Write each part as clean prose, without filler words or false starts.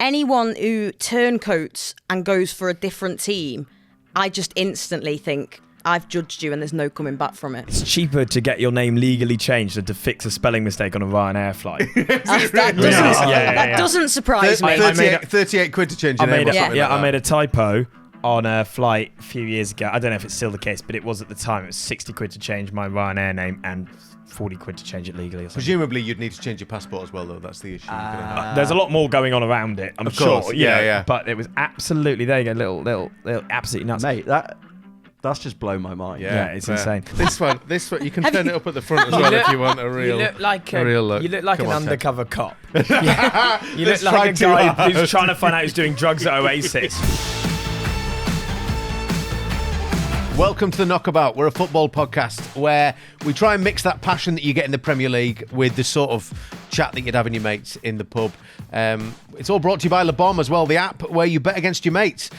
anyone who turncoats and goes for a different team, I just instantly think, I've judged you and there's no coming back from it. It's cheaper to get your name legally changed than to fix a spelling mistake on a Ryanair flight. That doesn't surprise me. 38 quid to change your name or something like that. I made a typo on a flight a few years ago. I don't know if it's still the case, but it was at the time. It was 60 quid to change my Ryanair name and 40 quid to change it legally or something. Presumably you'd need to change your passport as well, though. That's the issue. There's a lot more going on around it, I'm sure. Course. Yeah. But it was absolutely, there you go, little absolutely nuts. Mate, that's just blown my mind. Yeah, it's insane. This one, you can turn it up at the front as well if you want a real look. You look like an undercover cop. You look like a guy who's trying to find out who's doing drugs at Oasis. Welcome to the Knockabout. We're a football podcast where we try and mix that passion that you get in the Premier League with the sort of chat that you'd have in your mates in the pub. It's all brought to you by LeBOM as well, the app where you bet against your mates.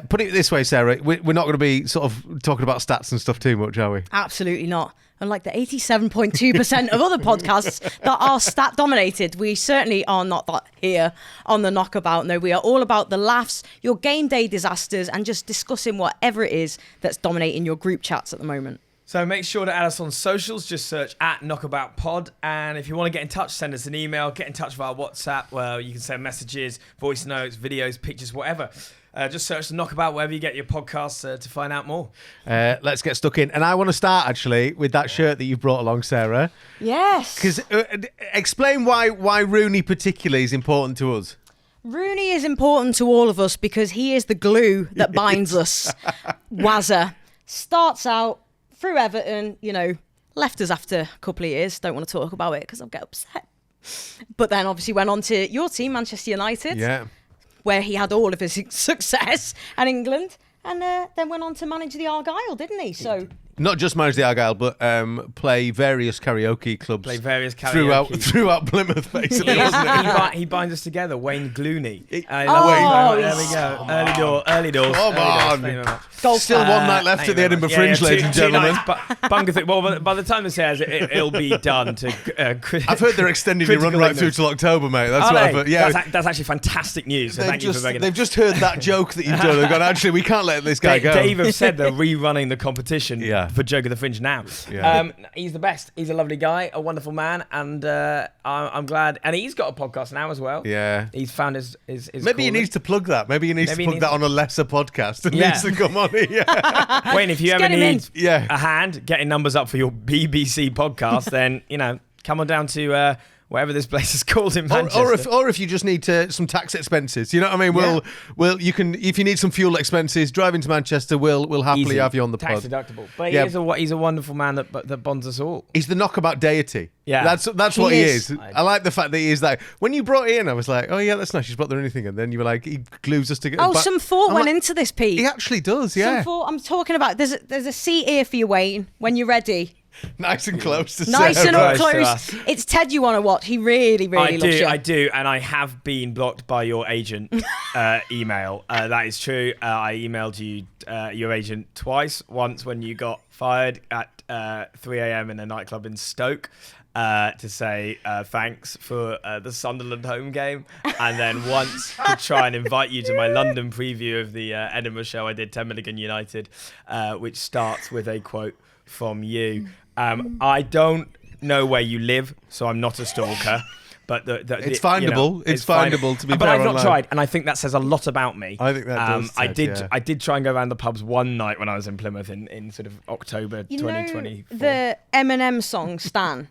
Put it this way, Sarah, we're not going to be sort of talking about stats and stuff too much, are we? Absolutely not. Unlike the 87.2% of other podcasts that are stat dominated, we certainly are not that here on the Knockabout. No, we are all about the laughs, your game day disasters, and just discussing whatever it is that's dominating your group chats at the moment. So make sure to add us on socials. Just search @KnockaboutPod. And if you want to get in touch, send us an email. Get in touch via WhatsApp, where you can send messages, voice notes, videos, pictures, whatever. Just search the Knockabout wherever you get your podcasts to find out more. Let's get stuck in. And I want to start, actually, with that shirt that you brought along, Sarah. Yes. Because explain why Rooney particularly is important to us. Rooney is important to all of us because he is the glue that binds us. Wazza starts out through Everton, left us after a couple of years. Don't want to talk about it because I'll get upset. But then obviously went on to your team, Manchester United. Yeah. Where he had all of his success at England, and then went on to manage the Argyle, didn't he? So not just manage the Argyle, but play various karaoke clubs. Throughout Plymouth, basically, wasn't it? He binds us together. Wayne Glueney. There we go. Early doors. Come on. Still one night left at the Edinburgh Fringe, ladies and gentlemen. Well, by the time this airs, it'll be done. I've heard they're extending your run right through till October, mate. That's what I've heard. Yeah, that's actually fantastic news. So thank you for bringing They've just heard that joke that you've done. They've gone, actually, we can't let this guy go. Dave have said they're rerunning the competition. Yeah. For Joke of the Fringe now. Yeah. He's the best. He's a lovely guy, a wonderful man, and I'm glad. And he's got a podcast now as well. Yeah. He's found his Maybe he needs to plug that. Maybe he needs to plug that on a lesser podcast and needs to come on here. Wayne, if you ever need a hand getting numbers up for your BBC podcast, then, come on down to... whatever this place is called in Manchester. Or if you just need some tax expenses, you know what I mean? We'll you can, if you need some fuel expenses, driving to Manchester, we'll happily have you on the tax pod. Deductible. But he's a wonderful man that bonds us all. He's the Knockabout deity. Yeah, that's what he is. I like the fact that he is that. When you brought it in, I was like, oh yeah, that's nice. She's brought there anything, and then you were like, he glues us together. Oh, some thought went into this, Pete. He actually does. Yeah. Some thought. I'm talking about. There's a seat here for you, Wayne. When you're ready. Nice and close to Nice Sarah. and up close. It's Ted you want to watch. He really loves you. I do, and I have been blocked by your agent email. That is true. I emailed you, your agent, twice. Once when you got fired at 3 a.m. in a nightclub in Stoke. To say thanks for the Sunderland home game, and then once to try and invite you to my London preview of the Edinburgh show I did, 10 Milligan United, which starts with a quote from you. I don't know where you live, so I'm not a stalker. But it's findable. It's findable to be. But I've not tried, and I think that says a lot about me. I think that does. I did try and go around the pubs one night when I was in Plymouth in sort of October 2024. The Eminem song Stan.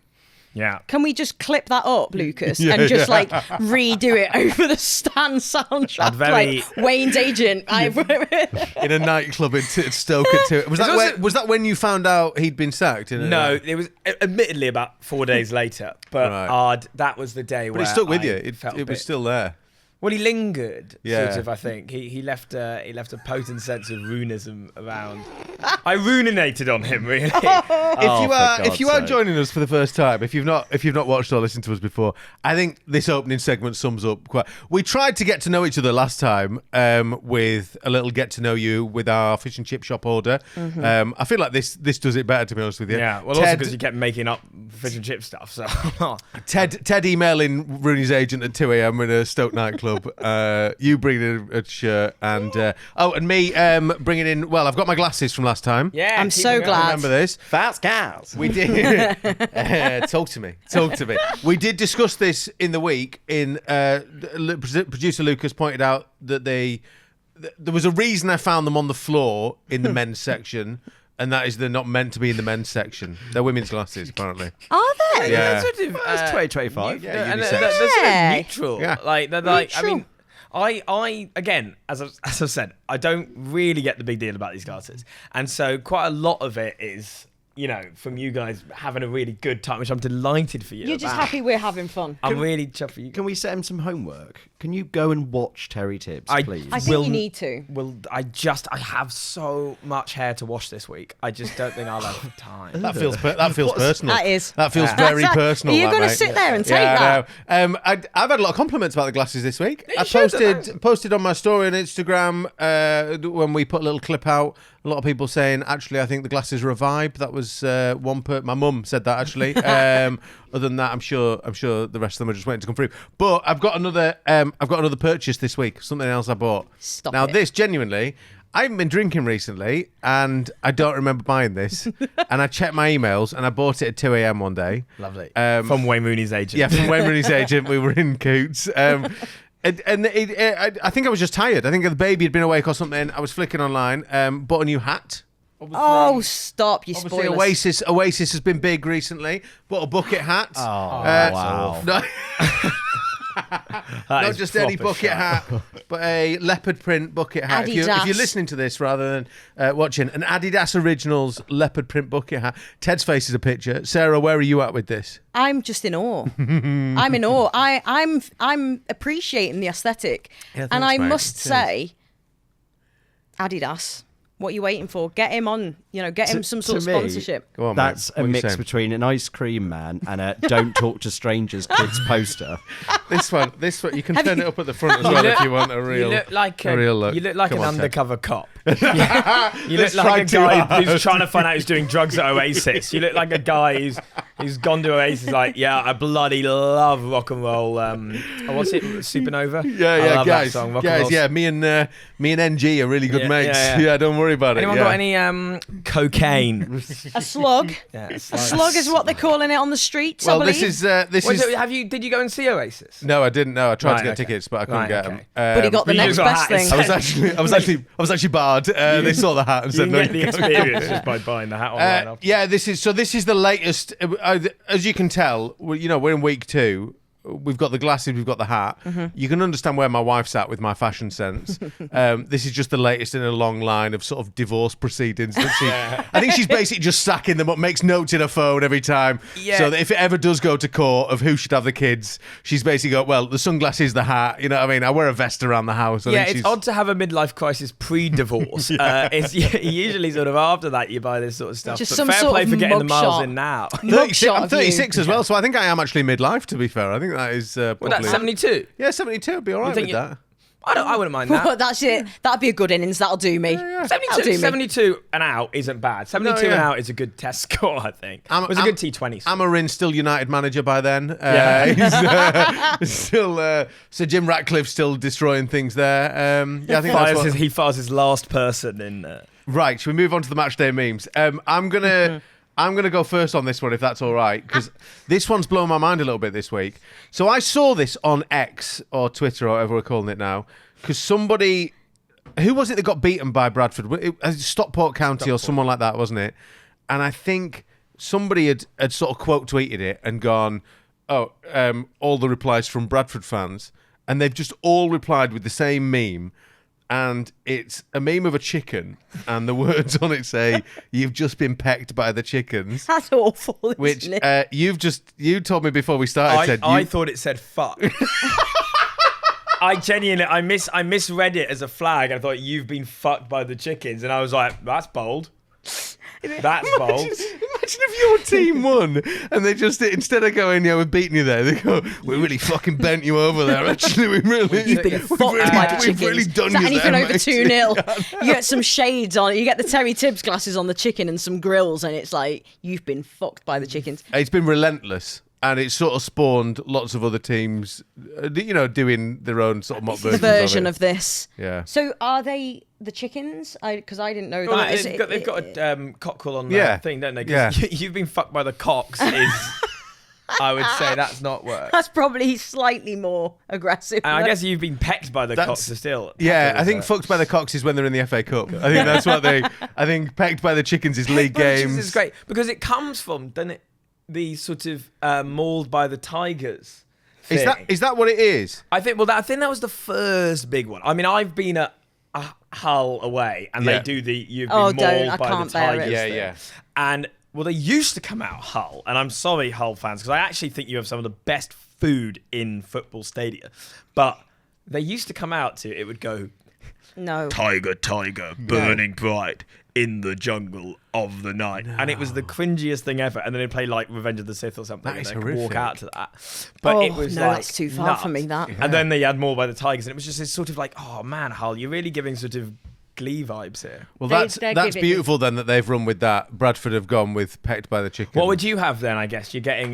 Yeah. Can we just clip that up, Lucas, and just redo it over the Stan soundtrack? Like Wayne's agent. In a nightclub in Stoke at 2. Was that when you found out he'd been sacked? No, it was admittedly about 4 days later. But that was the day where it stuck with you. It was still there. Well, he lingered, yeah. sort of, I think. He left a potent sense of runism around. I runinated on him, really. If you are joining us for the first time, if you've not watched or listened to us before, I think this opening segment sums up quite. We tried to get to know each other last time with a little get to know you with our fish and chip shop order. Mm-hmm. I feel like this does it better, to be honest with you. Yeah, well, also because you kept making up fish and chip stuff. So Ted emailing Rooney's agent at 2 a.m. in a Stoke nightclub. club, you bringing in a shirt, and and me bringing in. Well, I've got my glasses from last time. Yeah, I'm so keep it glad. Remember this? Fast cows. We did. Talk to me. We did discuss this in the week. Producer Lucas pointed out that there was a reason I found them on the floor in the men's section. And that is they're not meant to be in the men's section. They're women's glasses, apparently. Are they? Yeah. Sort of, That's 2025. Yeah, and unisex. they're sort Yeah. of neutral. Yeah. Like they're like. Neutral. I mean, I again, as I've said, I don't really get the big deal about these glasses, and so quite a lot of it is, from you guys having a really good time, which I'm delighted for you. You're just about. happy we're having fun. I'm really chuffed for you. Can we set him some homework? Can you go and watch Terry Tibbs, please? I think you need to. Well, I have so much hair to wash this week. I just don't think I'll have time. That feels personal. That is. That feels very personal. Are you that, going to mate. sit there and take Yeah, that? I know. I've had a lot of compliments about the glasses this week. You I should, posted on my story on Instagram when we put a little clip out. A lot of people saying, actually, I think the glasses are a vibe. That was my mum said that actually. Other than that, I'm sure the rest of them are just waiting to come through. But I've got another purchase this week. Something else I bought. Stop now, it. this genuinely, I haven't been drinking recently, and I don't remember buying this. And I checked my emails, and I bought it at 2 a.m. one day. Lovely. Um, From Wayne Rooney's agent. Yeah, from Wayne Rooney's agent. We were in Coots. I think I was just tired. I think the baby had been awake or something. I was flicking online. Bought a new hat. Oh, stop! You Obviously, spoil us. Oasis has been big recently. Bought a bucket hat. wow. No, That not is just any proper bucket shite. hat, but a leopard print bucket hat. If you're Adidas. listening to this rather than watching, an Adidas Originals leopard print bucket hat. Ted's face is a picture. Sarah, where are you at with this? I'm just in awe. I'm in awe. I'm appreciating the aesthetic, Yeah, and thanks, I mate. must Cheers. say, Adidas. What are you waiting for? Get him on. Get him some sort of to me, sponsorship. Go on, That's mate. a What are you mix saying? between an ice cream man and a don't talk to strangers kids poster. This one, you can Have turn you- it up at the front as well if you want a real. You look like a real look. You look like Come an on, Ted. undercover cop. You look Let's try like a too guy who's hard. trying to find out who's doing drugs at Oasis. You look like a guy who's gone to Oasis. Like, yeah, I bloody love rock and roll. What's it? Supernova. I love guys, that song. Rock and roll. yeah. Me and NG are really good Yeah, mates. yeah, yeah. Don't worry about Anyone it. got any cocaine? A slug. Yeah, A slug is what they're calling it on the streets. Well, I believe. this is. Did you go and see Oasis? No, I didn't. No, I tried to Right, get okay. tickets, but I couldn't Right, get okay. them. But he got the You next got a best hat thing. I was actually barred. They saw the hat and You said can no. get the experience just by buying the hat online. after. Yeah, this is the latest. As you can tell, we're in week 2. We've got the glasses, we've got the hat. Mm-hmm. You can understand where my wife's at with my fashion sense. This is just the latest in a long line of sort of divorce proceedings. I think she's basically just sacking them up, makes notes in her phone every time. Yeah. So that if it ever does go to court of who should have the kids, she's basically got, well, the sunglasses, the hat. You know what I mean? I wear a vest around the house. I Yeah, think it's she's- odd to have a midlife crisis pre-divorce. It's usually sort of after that you buy this sort of stuff. Just but some fair sort play of for getting the miles mugshot. in now. 36, mugshot I'm of you. 36 as well, so I think I am actually midlife, to be fair. I think that is Well, probably... that's 72. Yeah, 72 would be all right think with you- that. I wouldn't mind that. That's it. That'd be a good innings. That'll do me. That'll do me. 72 and out isn't bad. 72 No, yeah. and out is a good test score, I think. It was a good T20 score. Amarin's still United manager by then. Yeah. He's still Sir Jim Ratcliffe's still destroying things there. Yeah, I think that's what, He fires his last person in. right. Should we move on to the matchday memes? I'm gonna go first on this one if that's all right, because this one's blown my mind a little bit this week. So I saw this on X or Twitter or whatever we're calling it now, because somebody, who was it that got beaten by Bradford? It was Stockport County or someone like that, wasn't it? And I think somebody had sort of quote tweeted it and gone, all the replies from Bradford fans, and they've just all replied with the same meme. And it's a meme of a chicken, and the words on it say, "You've just been pecked by the chickens." That's awful. Isn't Which it? you told me before we started. Ted, I thought it said fuck. I genuinely, I misread it as a flag. I thought you've been fucked by the chickens, and I was like, that's bold. That's bold. Imagine if your team won and they just, instead of going, we're beating you there, they go, we really fucking bent you over there. Actually, we really, You've been fucked by the chickens. we've really done Is that you anything there, over mate. 2-0? You get some shades on it. You get the Terry Tibbs glasses on the chicken and some grills, and it's like, you've been fucked by the chickens. It's been relentless. And it sort of spawned lots of other teams, doing their own sort of mock The versions version of of this. Yeah. So are they the chickens? Because I didn't know Well, that. they've got a cockerel on Yeah. their thing, don't they? 'Cause you've been fucked by the cocks. I would say that's not work. That's probably slightly more aggressive. And I guess you've been pecked by the cocks still. Yeah, I think fucked by the cocks is when they're in the FA Cup. I think that's what I think pecked by the chickens is league games. This is great because it comes from, doesn't it? The sort of mauled by the tigers. Thing. Is that what it is? I think. Well, I think that was the first big one. I mean, I've been at Hull away, and they do the you've been mauled I by can't the bear it. tigers. Yeah, thing. yeah. And well, they used to come out Hull, and I'm sorry, Hull fans, because I actually think you have some of the best food in football stadia. But they used to come out to it would go, No. Tiger, tiger, burning bright in the jungle of the night. And it was the cringiest thing ever. And then they play like Revenge of the Sith or something. That and is they could walk horrific. out to that. But it was no, like that's too far nuts. for me, that. And then they had more by the tigers. And it was just this sort of like, oh man, Hull, you're really giving sort of Glee vibes here. Well, They're that's giving- beautiful then that they've run with that. Bradford have gone with pecked by the chicken. What would you have then, I guess? You're getting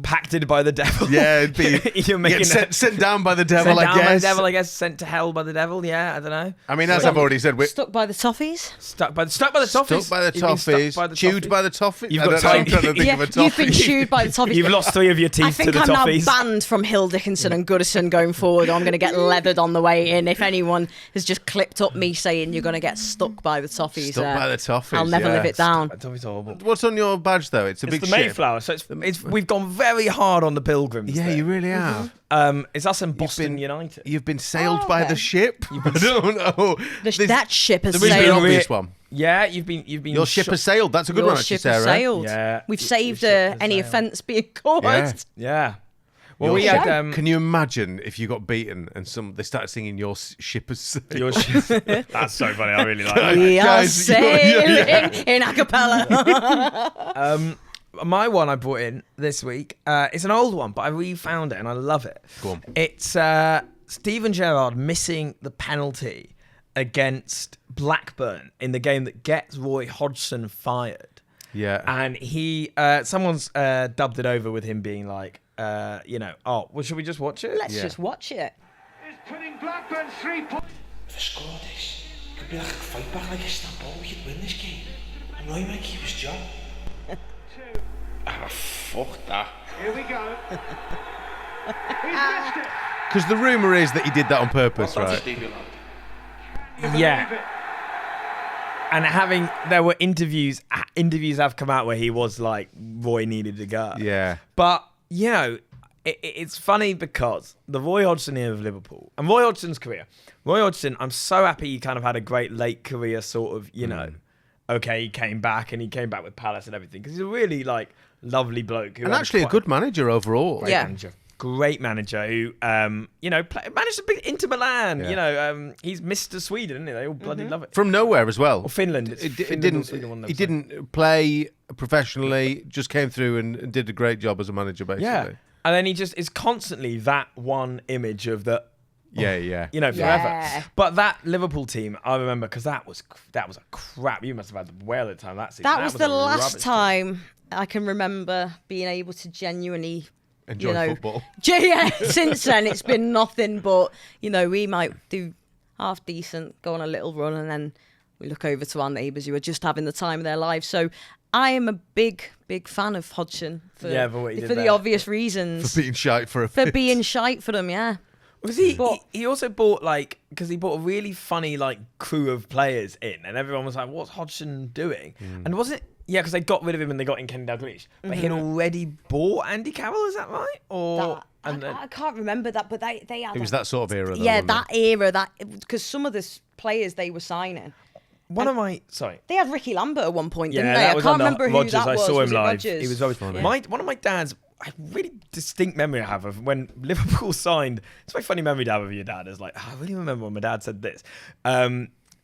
pacted by the devil. Yeah, it'd be You're making sent down by the devil, sent down I guess. by the devil, I guess. Sent to hell by the devil. Yeah, I don't know. I mean, as I've already said, we're Stuck by the toffees? Stuck by the toffees. stuck by the You've been stuck toffees, by the chewed toffees. by the toffees. You've I got don't know, I'm tiny- trying to think Yeah, of a you've toffee. been chewed by the toffees. You've lost 3 of your teeth I think to the I'm toffees. now banned from Hill Dickinson and Goodison going forward. I'm going to get leathered on the way in. If anyone has just clipped up me saying you're going to get stuck by the toffees, Stuck by the toffees, I'll never yeah. live it down. Toffees are horrible. What's on your badge though? It's a It's big the ship. Mayflower, so we've gone very hard on the Pilgrims. Yeah, there. you really have. It's us and Boston been- United. You've been sailed Oh, by okay. the ship. I don't know. That ship has There is an sailed. obvious one. Yeah, you've been. Your ship has sailed. That's a good Your one, actually, ship has Sarah. sailed. Yeah. We've Your saved ship has any sailed. offence being caused. Yeah. Yeah. Well, Your we ship- had Can you imagine if you got beaten and they started singing "Your ship has sailed"? your ship. That's so funny. I really like that. We are Guys, sailing in a cappella. My one I brought in this week. It's an old one, but I refound it and I love it. Go on. It's Steven Gerrard missing the penalty against Blackburn in the game that gets Roy Hodgson fired. Yeah. And he, someone's dubbed it over with him being like, oh, well, should we just watch it? Let's just watch it. Is putting Blackburn 3 points. If I scored this, it could be like a fight back like Istanbul. We could win this game. And Roy might keep his job. Ah, fuck that. Here we go. He's missed it. Because the rumour is that he did that on purpose, That's right? Stevie Lad. Yeah. Believe it. And there were interviews have come out where he was like, Roy needed to go. Yeah. But, it's funny because the Roy Hodgson era of Liverpool and Roy Hodgson's career. Roy Hodgson, I'm so happy he kind of had a great late career sort of, okay, he came back with Palace and everything because he's a really like lovely bloke. Who And had actually a quite good manager overall. Yeah. great manager who, managed to beat Inter Milan. Yeah. He's Mr. Sweden, isn't he? They all bloody love it. From nowhere as well. Or Finland. It's Finland or Sweden, one of them, He sorry. didn't play professionally, just came through and did a great job as a manager, basically. Yeah. And then he just is constantly that one image of the, Yeah. forever. Yeah. But that Liverpool team, I remember, because that was a crap. You must have had the whale of time that season. That was the a last rubbish time I can remember being able to genuinely Enjoy football. Yeah, since then it's been nothing but, we might do half decent, go on a little run, and then we look over to our neighbours who are just having the time of their lives. So I am a big, big fan of Hodgson for what he did the there. obvious reasons. For being shite for a For bit. being shite for them, yeah. Because But- he also bought because he bought a really funny crew of players in, and everyone was like, "What's Hodgson doing?" And was it? Yeah, because they got rid of him and they got in Kenny Dalglish, but he'd already bought Andy Carroll. Is that right? Or I can't remember that, but they had It was that sort of era, though. yeah, wasn't that it? era, because some of the players they were signing. one of my sorry. They had Ricky Lambert at one point, didn't Yeah, they? that I was can't under remember who Rodgers. that I was. saw him Was it live. Rodgers? He was rubbish. One of my dad's, a really distinct memory I have of when Liverpool signed. It's a very funny memory to have of your dad. It's like, I really remember when my dad said this.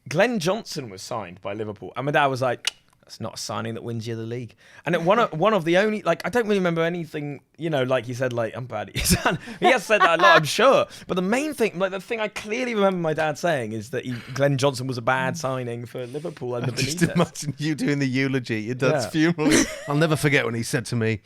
Glenn Johnson was signed by Liverpool, and my dad was like, "That's not a signing that wins you the league." And one of the only I don't really remember anything. Like he said, I'm proud of your son. He has said that a lot, I'm sure. But the main thing, the thing I clearly remember my dad saying is that Glenn Johnson was a bad signing for Liverpool under Just Benitez. imagine you doing the eulogy at your dad's Yeah. funeral. I'll never forget when he said to me,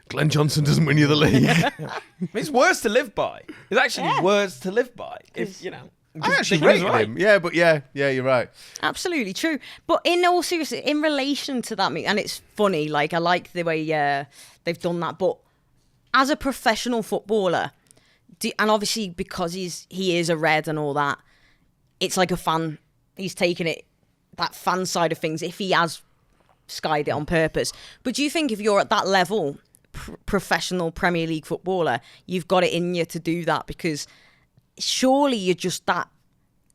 Glenn Johnson doesn't win you the league. It's words to live by. It's actually words to live by. If you know. I actually He was rate right. him. Yeah, but yeah, you're right. Absolutely true. But in all seriousness, in relation to that, and it's funny, like I like the way they've done that, but as a professional footballer, and obviously because he is a Red and all that, it's like a fan. He's taken it, that fan side of things, if he has skied it on purpose. But do you think if you're at that level, professional Premier League footballer, you've got it in you to do that? Because surely you're just that,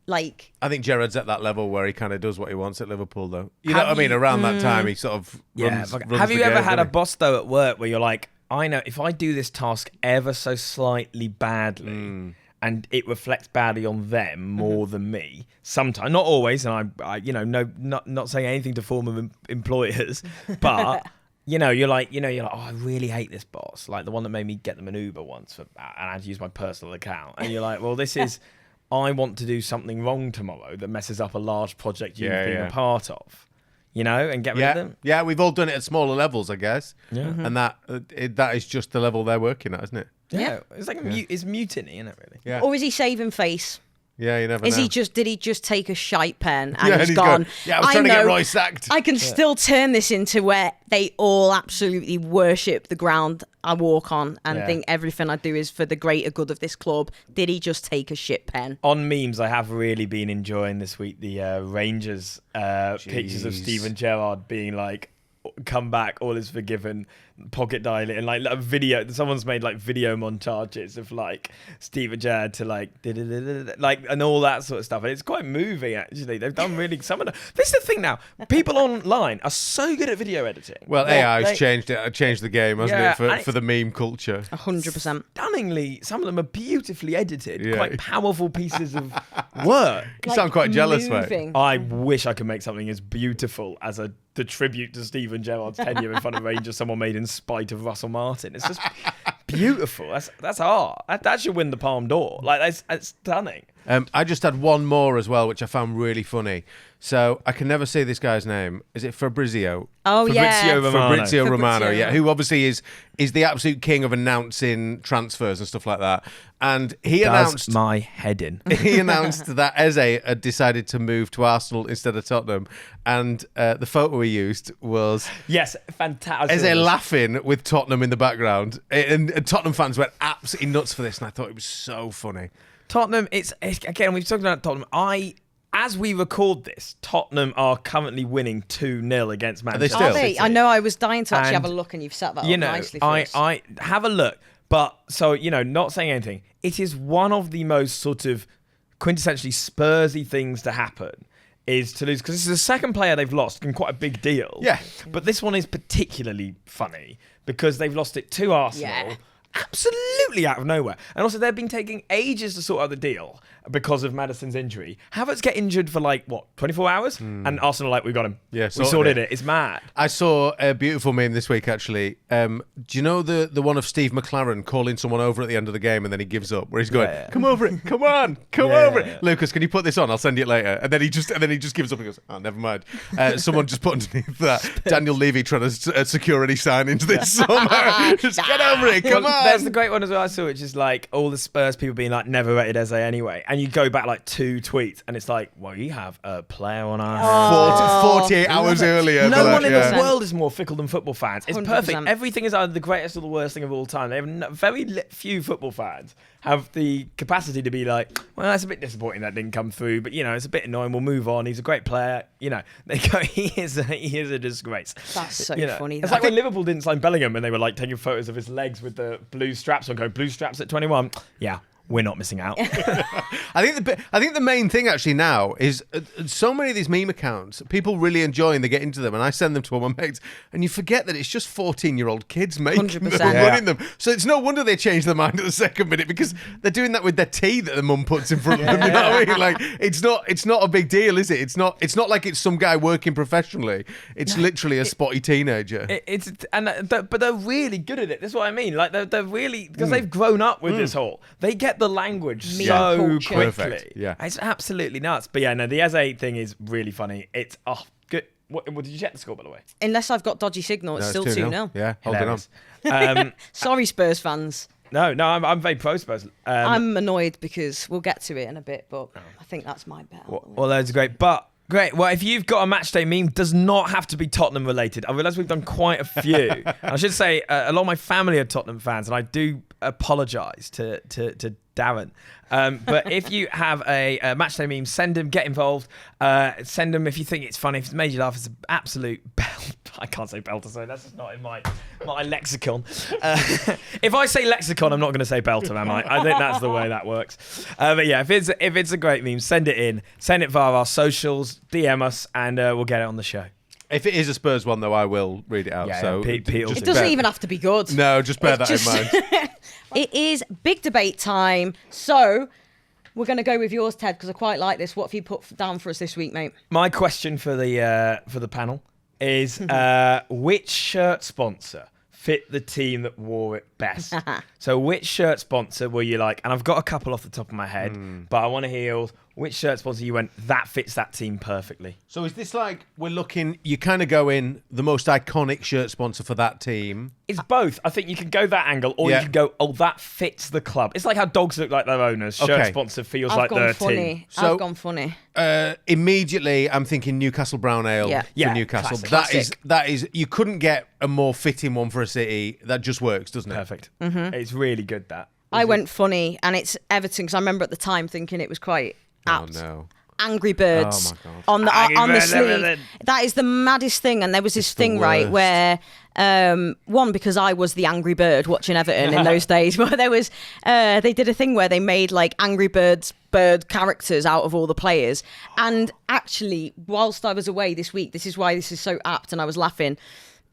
like... I think Gerrard's at that level where he kind of does what he wants at Liverpool, though. You know what I mean? Around that time, he sort of runs Have you the ever game, had a doesn't he? boss, though, at work where you're like, I know if I do this task ever so slightly badly and it reflects badly on them more than me, sometimes, not always, and I not saying anything to former employers, but... You're like, oh, I really hate this boss. Like the one that made me get them an Uber once, and I had to use my personal account. And you're like, well, this is, I want to do something wrong tomorrow that messes up a large project you've been a part of, and get rid of them. Yeah, we've all done it at smaller levels, I guess. Yeah. And that is just the level they're working at, isn't it? Yeah. It's like it's mutiny, isn't it, really? Yeah. Or is he saving face? Yeah, you never know. Did he just take a shite pen and and he's he's gone? I was trying to get Roy sacked. I can still turn this into where they all absolutely worship the ground I walk on and think everything I do is for the greater good of this club. Did he just take a shit pen? On memes, I have really been enjoying this week the Rangers pictures of Steven Gerrard being like, come back, all is forgiven, pocket dilating, like a video. Someone's made like video montages of like Steven Gerrard to like and all that sort of stuff, and it's quite moving actually. They've done really some of the. This is the thing now. People online are so good at video editing. Well, AI's changed the game, hasn't it, for the meme culture? 100%. Stunningly, some of them are beautifully edited, quite powerful pieces of work. You sound quite jealous, mate. moving. I wish I could make something as beautiful as the tribute to Steven Gerrard's tenure in front of Rangers someone made in spite of Russell Martin. It's just beautiful. That's art. That should win the Palme d'Or. Like that's stunning. I just had one more as well, which I found really funny. So I can never say this guy's name. Is it Fabrizio? Oh, Fabrizio Romano. Fabrizio Romano, yeah, who obviously is the absolute king of announcing transfers and stuff like that. And he announced my head in. he announced that Eze had decided to move to Arsenal instead of Tottenham. And the photo he used was Yes, fantastic. Eze laughing with Tottenham in the background. And Tottenham fans went absolutely nuts for this, and I thought it was so funny. Tottenham, it's again, we've talked about Tottenham. As we record this, Tottenham are currently winning 2-0 against Manchester still? Are they? City. I know. I was dying to actually And, have a look, and you've set that up nicely for us. I have a look, but so not saying anything. It is one of the most sort of quintessentially Spursy things to happen is to lose, because this is the second player they've lost and quite a big deal. Yeah. But this one is particularly funny because they've lost it to Arsenal. Yeah. Absolutely out of nowhere. And also they've been taking ages to sort out the deal because of Maddison's injury. Havertz get injured for 24 hours? And Arsenal we got him. Yeah, we sorted it. It's mad. I saw a beautiful meme this week, actually. Do you know the one of Steve McLaren calling someone over at the end of the game and then he gives up, where he's going, come over it, come on, come over it. Lucas, can you put this on? I'll send you it later. And then he just gives up and goes, oh, never mind. Someone just put underneath that, Daniel Levy trying to secure any signings this summer. Just get over it, come on. There's the great one as well I saw, which is like all the Spurs people being like, never rated Eze anyway. And you go back like 2 tweets and it's like, well, you have a player on our hands. 48 hours earlier. No but, one in yeah. this world is more fickle than football fans. It's 100%. perfect. Everything is either the greatest or the worst thing of all time. They have very few football fans have the capacity to be like, well, it's a bit disappointing that didn't come through, but it's a bit annoying. We'll move on. He's a great player. They go, he is a disgrace. That's so funny. It's like when Liverpool didn't sign Bellingham and they were like taking photos of his legs with the blue straps on, going, blue straps at 21. Yeah. We're not missing out. I think the main thing actually now is so many of these meme accounts, people really enjoy and they get into them, and I send them to all my mates, and you forget that it's just 14-year-old kids making them, 100%. running them. So it's no wonder they change their mind at the second minute, because they're doing that with their tea that the mum puts in front of them. You know what I mean? Like it's not a big deal, is it? It's not like it's some guy working professionally. It's literally a spotty teenager. But they're really good at it. That's what I mean. Like they're really, because they've grown up with this whole. They get the language Meme so culture. quickly. Perfect, yeah. It's absolutely nuts. But the Eze thing is really funny. It's good. What did you check the score, by the way? Unless I've got dodgy signal, it's still 2-0. Yeah, holding on. Hilarious. Sorry, Spurs fans. No, I'm very pro Spurs. I'm annoyed because we'll get to it in a bit, but I think that's my bet. Well, that's great. But great. Well, if you've got a matchday meme, does not have to be Tottenham related. I realise we've done quite a few. I should say a lot of my family are Tottenham fans, and I do apologise to Darren. But if you have a matchday meme, send them, get involved. Send them if you think it's funny. If it's made you laugh, it's an absolute belt. I can't say belter, so that's just not in my lexicon. If I say lexicon, I'm not going to say belter, am I? I think that's the way that works. But yeah, if it's a great meme, send it in. Send it via our socials, DM us, and we'll get it on the show. If it is a Spurs one, though, I will read it out. Yeah, so Pete will It doesn't even have to be good. No, just bear It's that in mind. It is big debate time. So we're going to go with yours, Ted, because I quite like this. What have you put down for us this week, mate? My question for the panel is which shirt sponsor fit the team that wore it best? So which shirt sponsor were you like, and I've got a couple off the top of my head, but I want to hear yours. Which shirt sponsor you went, that fits that team perfectly? So is this like we're looking, you kind of go in the most iconic shirt sponsor for that team? It's both. I think you can go that angle, or Yeah. you can go, oh, that fits the club. It's like how dogs look like their owners. Shirt Okay. sponsor feels I've like gone their funny. team. So- I've gone funny. Immediately, I'm thinking Newcastle Brown Ale Yeah. for Yeah, Newcastle. classic. That is, you couldn't get a more fitting one for a city. That just works, doesn't it? Perfect. It's really good, that. I went funny, and it's Everton, because I remember at the time thinking it was quite apt. Oh no. Angry Birds Oh, my God. on the Angry Birds, sleeve. everything. That is the maddest thing. And there was this the thing, right, worst. where one, because I was the Angry Bird watching Everton in those days, but there was they did a thing where they made like Angry Birds bird characters out of all the players. And actually, whilst I was away this week, this is why this is so apt, and I was laughing.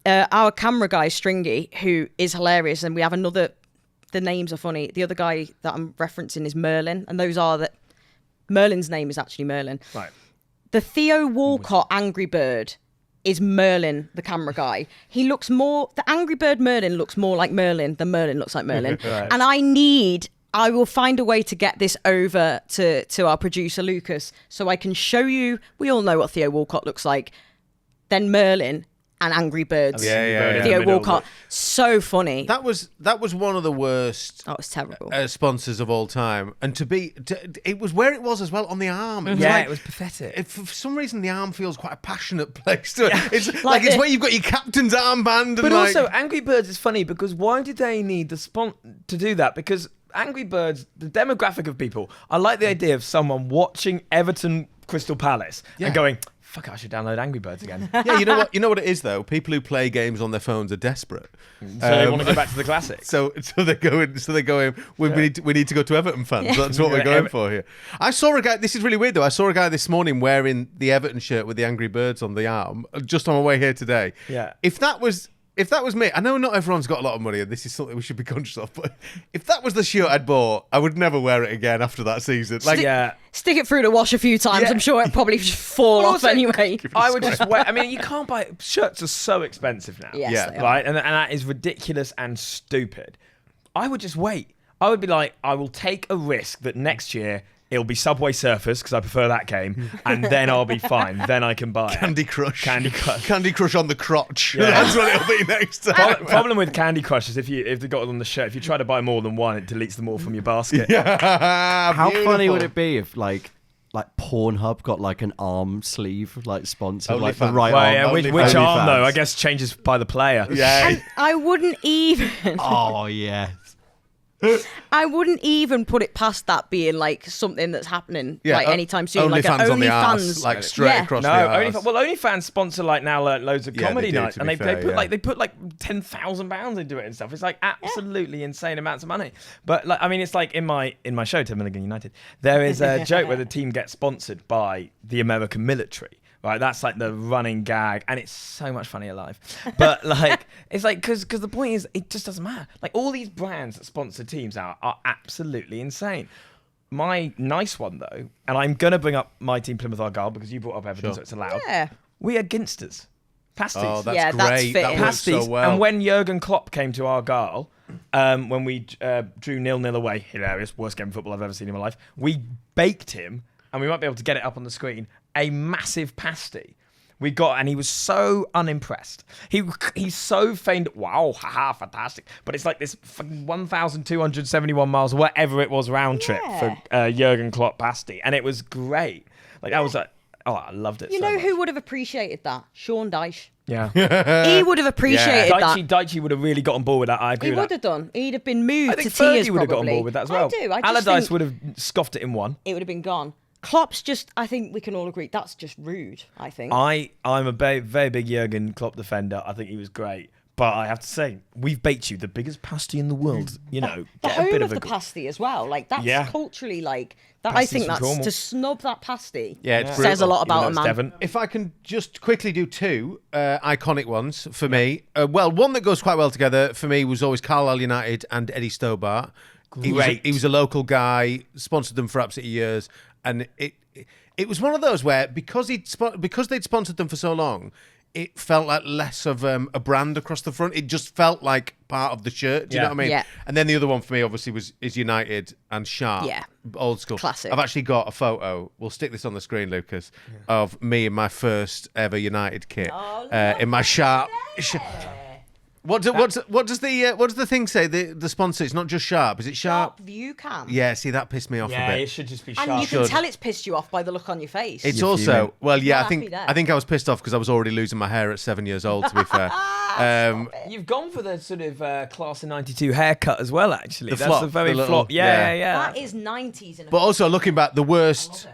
Our camera guy Stringy, who is hilarious, and we have another. The names are funny. The other guy that I'm referencing is Merlin, and those are that. Merlin's name is actually Merlin. Right. The Theo Walcott Angry Bird is Merlin, the camera guy. He looks more, the Angry Bird Merlin looks more like Merlin than Merlin looks like Merlin. Right. And I will find a way to get this over to our producer, Lucas, so I can show you, we all know what Theo Walcott looks like. Then Merlin and Angry Birds. Yeah. Theo Middle, Walcott. So funny. That was one of the worst Oh, it's terrible. sponsors of all time, and it was where it was as well on the arm. It was Yeah, like- it was pathetic. for some reason, the arm feels quite a passionate place to it. It's Like like it's the- where you've got your captain's armband. And But like, also, Angry Birds is funny because why did they need the to do that? Because Angry Birds, the demographic of people, I like the idea of someone watching Everton Crystal Palace Yeah. and going, fuck, I should download Angry Birds again. yeah, you know what it is though. People who play games on their phones are desperate, So they want to go back to the classics. So they're going. We need to go to Everton fans. That's what we're going for here. I saw a guy. This is really weird though. I saw a guy this morning wearing the Everton shirt with the Angry Birds on the arm, just on my way here today. Yeah. If that was me, I know not everyone's got a lot of money, and this is something we should be conscious of. But if that was the shirt I'd bought, I would never wear it again after that season. Like, Yeah. Stick it through the wash a few times. Yeah. I'm sure it'd probably just fall Well, off also, anyway. I would just wait. I mean, you can't buy shirts are so expensive now. Yes, Yeah. they are. Right, and that is ridiculous and stupid. I would just wait. I would be like, I will take a risk that next year it'll be Subway Surfers because I prefer that game, and then I'll be fine. Then I can buy it. Candy Crush. Candy Crush. Candy Crush on the crotch. Yeah. That's what it'll be next time. Problem with Candy Crush is if they got it on the shirt, if you try to buy more than one, it deletes them all from your basket. How funny Beautiful. would it be if like Pornhub got like an arm sleeve like sponsor, like the OnlyFans. right Well, arm? yeah, which OnlyFans. arm though? I guess changes by the player. Yeah. And I wouldn't even. Oh yeah. I wouldn't even put it past that being like something that's happening Yeah, like anytime soon. Like OnlyFans an on the arse, OnlyFans, like straight Yeah. across No, the arse. OnlyFans sponsor like now loads of Yeah, comedy they do, nights, to and be they fair, put yeah. like £10,000 into it and stuff. It's like absolutely insane amounts of money. But like, I mean, it's like in my show, 10 Milligan United, there is a joke where the team gets sponsored by the American military. Right, that's like the running gag, and it's so much funnier live. But like, it's like because the point is, it just doesn't matter. Like all these brands that sponsor teams are absolutely insane. My nice one though, and I'm gonna bring up my team Plymouth Argyle because you brought up Everton, so it's allowed. Yeah. We are Ginsters, pasties. Oh, that's Yeah, that's great. fitting. That works pasties. so well. And when Jurgen Klopp came to Argyle, when we drew 0-0 away, hilarious, worst game of football I've ever seen in my life, we baked him, and we might be able to get it up on the screen, a massive pasty And he was so unimpressed. He's so feigned, wow, haha, fantastic. But it's like this 1,271 miles, whatever it was, round trip for Jurgen Klopp Pasty. And it was great. Like, I was like, I loved it. You so know much. who would have appreciated that? Sean Dyche. Yeah. He would have appreciated that. Daichi would have really got on board with that. I agree He with would that. have done. He'd have been moved I think to tears, Fergie would have got on probably. board with that as well. I do. I just Allardyce think would have scoffed it in one. it would have been gone. Klopp's just, I think we can all agree, that's just rude, I think. I'm a very, very big Jurgen Klopp defender. I think he was great. But I have to say, we've baked you the biggest pasty in the world. You know, the get a home bit of of the a... pasty as well. Like, that's culturally, like, that. I Pasties think from that's, Cornwall. to snub that pasty it's says a brutal. lot Even though about a it's man. Devon. If I can just quickly do two iconic ones for me. Well, one that goes quite well together for me was always Carlisle United and Eddie Stobart. He was a local guy, sponsored them for absolutely years, and it was one of those where because they'd sponsored them for so long, it felt like less of a brand across the front. It just felt like part of the shirt. Do you know what I mean? Yeah. And then the other one for me, obviously, is United and Sharp. Yeah. Old school. Classic. I've actually got a photo. We'll stick this on the screen, Lucas, of me in my first ever United kit in my Sharp. What does the thing say? The sponsor. It's not just Sharp. Is it Sharp? View cam. Yeah. See, that pissed me off a bit. it should just be And you can tell it's pissed you off by the look on your face. It's You're also fuming. well, yeah. Not I think happy there. I think I was pissed off because I was already losing my hair at 7 years old. To be fair, You've gone for the sort of class of '92 haircut as well. Actually, The that's flop, a very the little- flop. Yeah. That is 90s in a but also looking back, the worst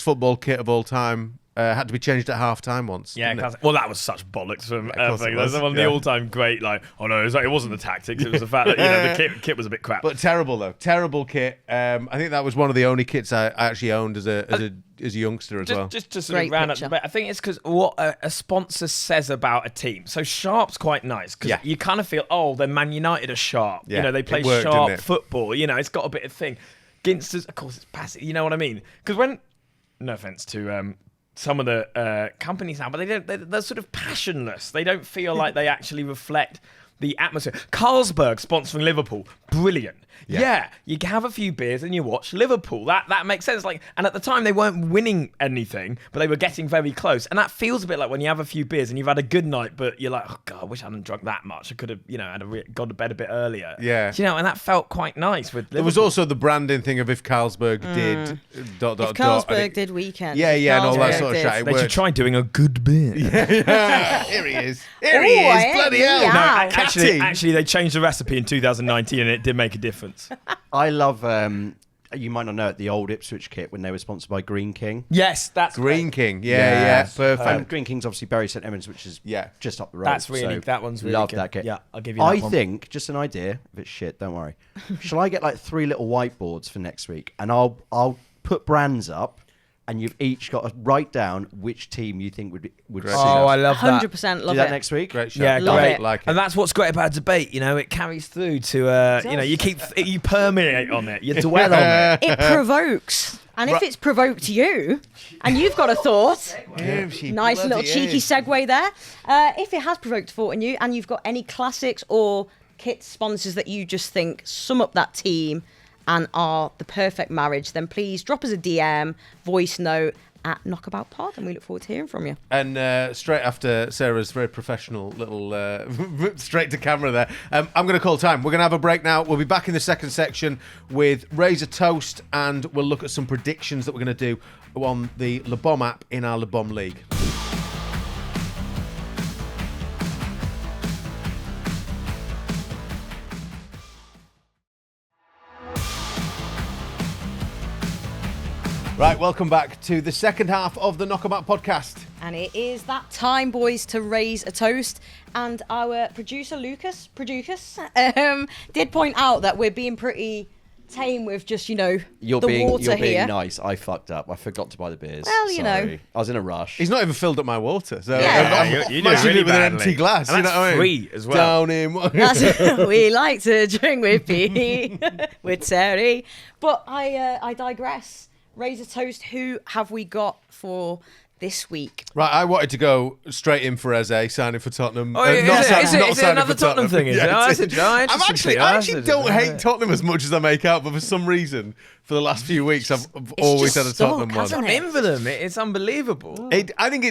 football kit of all time had to be changed at half time once. Yeah, didn't it? well, that was such bollocks from course it That's was, one of the yeah. all-time great. Like, oh no, it wasn't the tactics; it was the fact that the kit was a bit crap. But terrible though, terrible kit. I think that was one of the only kits I actually owned as a youngster as well. Just to sort Great of round up picture. the bit, I think it's because what a sponsor says about a team. So Sharp's quite nice because you kind of feel, they're Man United are Sharp. Yeah, You know, they play it worked, sharp didn't it? football. You know, it's got a bit of thing. Ginsters, of course, it's passive. You know what I mean? Because when, no offense to some of the companies now, but they're sort of passionless. They don't feel like they actually reflect the atmosphere. Carlsberg sponsoring Liverpool, brilliant. Yeah, you can have a few beers and you watch Liverpool. That makes sense. Like, and at the time they weren't winning anything, but they were getting very close. And that feels a bit like when you have a few beers and you've had a good night, but you're like, oh god, I wish I hadn't drunk that much. I could have, gone to bed a bit earlier. Yeah. Do you know, and that felt quite nice with Liverpool. There was also the branding thing of if Carlsberg did ... If and Carlsberg it- did weekend. Yeah, and all that Carlsberg sort of did. shit. It They should worked. try doing a good beer. Here he is. Here he Ooh, is. Bloody hell. yeah. No, Catty. actually, they changed the recipe in 2019 and it did make a difference. I love, you might not know it, the old Ipswich kit when they were sponsored by Green King. Yes, that's Green King. Yeah, perfect. Green King's obviously Bury St Edmunds, which is just up the road. That's really, so that one's really love good. that kit. Yeah, I'll give you that I one. think, just an idea, if it's shit, don't worry. Shall I get like 3 little whiteboards for next week? And I'll put brands up, and you've each got to write down which team you think would Great. suit Oh, us. I love that. 100% Do love that it. next week? Great show. Yeah, Love great. it. Like it. And that's what's great about debate. It carries through to, you permeate on it. You dwell on it. It provokes. And if it's provoked you, and you've got a thought, nice little cheeky segue there. If it has provoked thought in you, and you've got any classics or kit sponsors that you just think sum up that team and are the perfect marriage, then please drop us a DM, voice note at Knockabout Pod, and we look forward to hearing from you. And straight after Sarah's very professional little straight to camera there, I'm going to call time. We're going to have a break now. We'll be back in the second section with Raise a Toast, and we'll look at some predictions that we're going to do on the LeBOM app in our LeBOM League. Right, welcome back to the second half of the Knockabout podcast. And it is that time, boys, to raise a toast. And our producer, Lucas, did point out that we're being pretty tame with just, You're the being water here. nice. I fucked up. I forgot to buy the beers. Well, you know. Sorry. I was in a rush. He's not even filled up my water, so Yeah. You're doing imagine really it with an badly. empty glass. And you know that's what I mean? free as well. Down in That's, we like to drink with Pete, with Terry. But I digress. Raise a toast. Who have we got for this week. Right, I wanted to go straight in for Eze, signing for Tottenham. Oh, is it signing another for Tottenham thing? Is it? Yeah, Oh, it that's is. interesting. I actually don't hate Tottenham as much as I make out, but for some reason, for the last few weeks, I've always had a just stuck, Tottenham one. hasn't I'm in for them. It's unbelievable. I think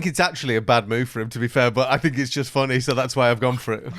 it's actually a bad move for him, to be fair, but I think it's just funny, so that's why I've gone for it.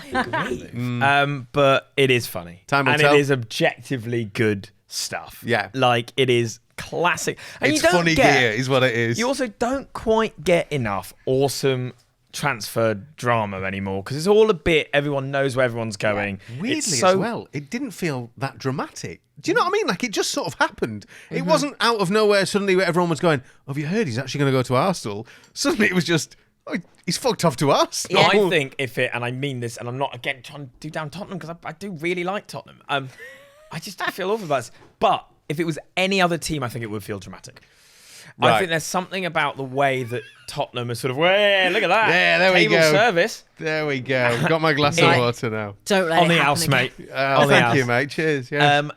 But it is funny. Time will and tell. it is objectively good stuff. Yeah. Like, it is classic. And It's you don't funny get, gear, is what it is. You also don't quite get enough awesome transfer drama anymore because it's all a bit, everyone knows where everyone's going. Weirdly It's so, as well, it didn't feel that dramatic. Do you know what I mean? Like, it just sort of happened. It wasn't out of nowhere suddenly where everyone was going, have you heard he's actually going to go to Arsenal? Suddenly it was just, oh, he's fucked off to Arsenal. I think if it, and I mean this, and I'm not again trying to do down Tottenham because I do really like Tottenham. I just feel awful about this. But if it was any other team, I think it would feel dramatic. Right. I think there's something about the way that Tottenham is sort of, hey, look at that. Yeah, there we Table go. service. There we go. Got my glass of Right. water now. Don't let On it the happen house, again. mate. Oh, thank you, mate. Cheers. Yeah.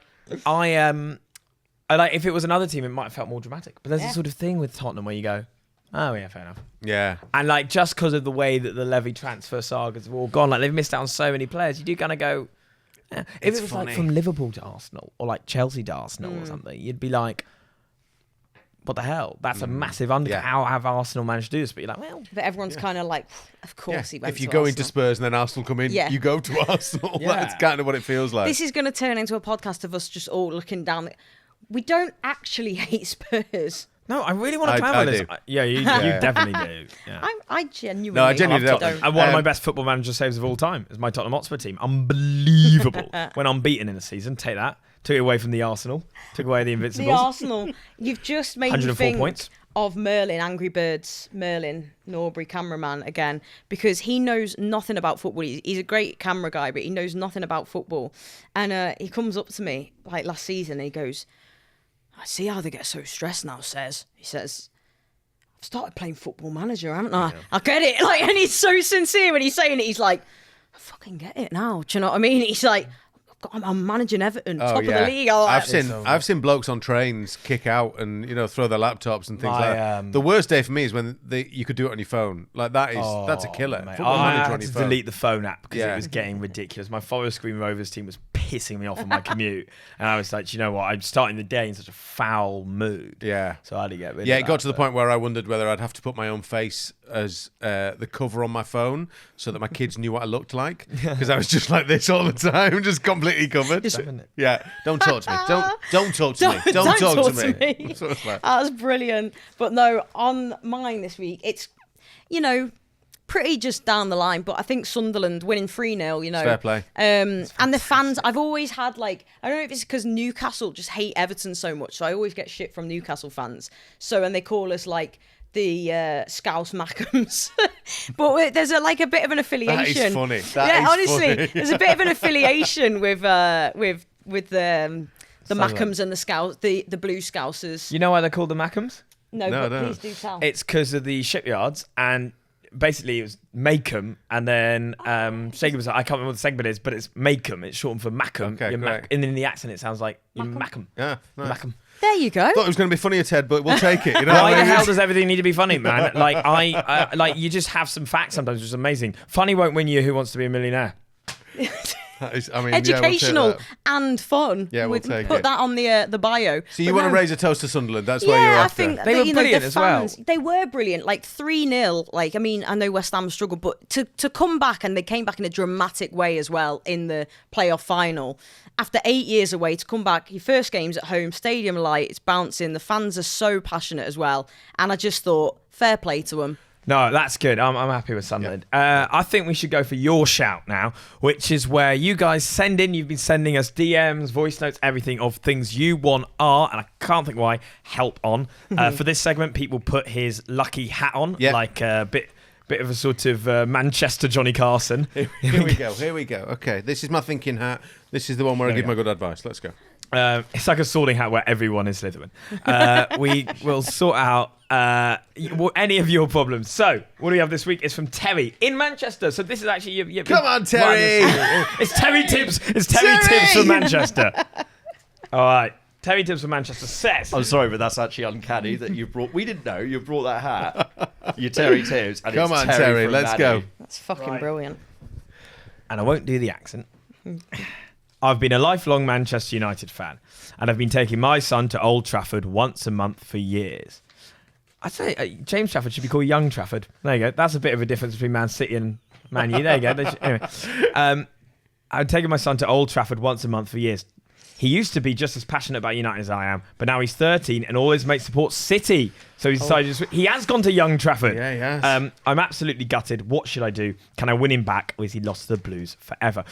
I like, if it was another team, it might have felt more dramatic. But there's Yeah. a sort of thing with Tottenham where you go, oh yeah, fair enough. Yeah. And like, just because of the way that the Levy transfer sagas have all gone, like they've missed out on so many players, you do kind of go, eh. If It's it was funny. like from Liverpool to Arsenal or like Chelsea to Arsenal or something, you'd be like, what the hell? That's a massive undercut. Yeah. How have Arsenal managed to do this? But you're like, well, But everyone's kind of like, of course he went If you to go Arsenal. into Spurs and then Arsenal come in, Yeah. you go to Arsenal. Yeah. That's kind of what it feels like. This is going to turn into a podcast of us just all looking down. We don't actually hate Spurs. no, I really want to I clarify this. do. Yeah, you definitely do. Yeah. I genuinely, No, I genuinely don't. don't. And one of my Um, best football manager saves of all time is my Tottenham Hotspur team. Unbelievable. When unbeaten in a season, take that. Took it away from the Arsenal. Took away the The Invincibles. Arsenal, you've just made me 104 think points. of Merlin, Angry Birds, Merlin, Norbury cameraman again, because he knows nothing about football. He's a great camera guy, but he knows nothing about football. And he comes up to me like last season and he goes, I see how they get so stressed now, he says, I've started playing Football Manager, haven't I? I get it. Like, and he's so sincere when he's saying it. He's like, I fucking get it now. Do you know what I mean? He's like, I'm managing Everton, top of the league. I've seen blokes on trains kick out and throw their laptops and things like that. The worst day for me is when you could do it on your phone. Like that's a killer. Mate, Football I Manager had on your to phone. delete the phone app because Yeah. it was getting ridiculous. My Forest Green Rovers team was pissing me off on my commute, and I was like, you know what? I'm starting the day in such a foul mood. Yeah. So I had to get rid of Yeah, that. it got to the point where I wondered whether I'd have to put my own face as the cover on my phone so that my kids knew what I looked like, because I was just like this all the time, just completely covered. Yeah, don't talk to me. Don't talk to me. Don't talk to me. So it's like- That was brilliant. But no, on mine this week, it's, pretty just down the line. But I think Sunderland winning 3-0, Fair play. And the fans, I've always had I don't know if it's because Newcastle just hate Everton so much. So I always get shit from Newcastle fans. So, and they call us the Scouse Mackhams. But there's a bit of an affiliation. That is funny. Honestly, Funny. there's a bit of an affiliation with the Mackhams and the Scouts, the Blue Scousers. You know why they're called the Mackhams? No, No, but no. please do tell. It's because of the shipyards, and basically it was Makem, and then Segmen's, I can't remember what the segment is, but it's Makem. It's shortened for Mackham. Okay, You're great. and in the accent it sounds like you're Mackham. Yeah, nice. Mackham. There you go. Thought it was going to be funnier, Ted, but we'll take it. Why the hell does everything need to be funny, man? Like you just have some facts sometimes, which is amazing. Funny won't win you Who Wants to Be a Millionaire. Educational and fun. Yeah, we'll take put it. that on the bio. So you But want to no. raise a toast to Sunderland? That's where you're Yeah, I after. think They were brilliant the as well. fans, they were brilliant. 3-0. I know West Ham struggled, but to come back, and they came back in a dramatic way as well in the playoff final. After 8 years away, to come back, your first game's at home, stadium light, it's bouncing. The fans are so passionate as well, and I just thought, fair play to them. No, that's good. I'm happy with Sunderland. I think we should go for your shout now, which is where you guys send in. You've been sending us DMs, voice notes, everything of things you want and I can't think why, help on. For this segment, Pete will put his lucky hat on, like a bit of a sort of Manchester Johnny Carson. Here we go. Okay, this is my thinking hat. This is the one where I give my good advice. Let's go. It's like a sorting hat where everyone is Slytherin. We will sort out any of your problems. So, what do we have this week? It's from Terry in Manchester. So this is actually your Come on, Terry. It's Terry Tibbs. It's Terry Tibbs from Manchester. All right. Terry Tibbs from Manchester says. I'm sorry, but that's actually uncanny that you brought. We didn't know you brought that hat. You're Terry Tibbs. And Come it's on, Terry Terry, from let's Maddie. go. That's fucking brilliant. And I won't do the accent. I've been a lifelong Manchester United fan, and I've been taking my son to Old Trafford once a month for years. I'd say James Trafford should be called Young Trafford. There you go. That's a bit of a difference between Man City and Man U. There you go. Anyway, I've taken my son to Old Trafford once a month for years. He used to be just as passionate about United as I am, but now he's 13 and all his mates support City. So he's decided he has gone to Young Trafford. Yeah, he has. I'm absolutely gutted. What should I do? Can I win him back, or is he lost to the Blues forever?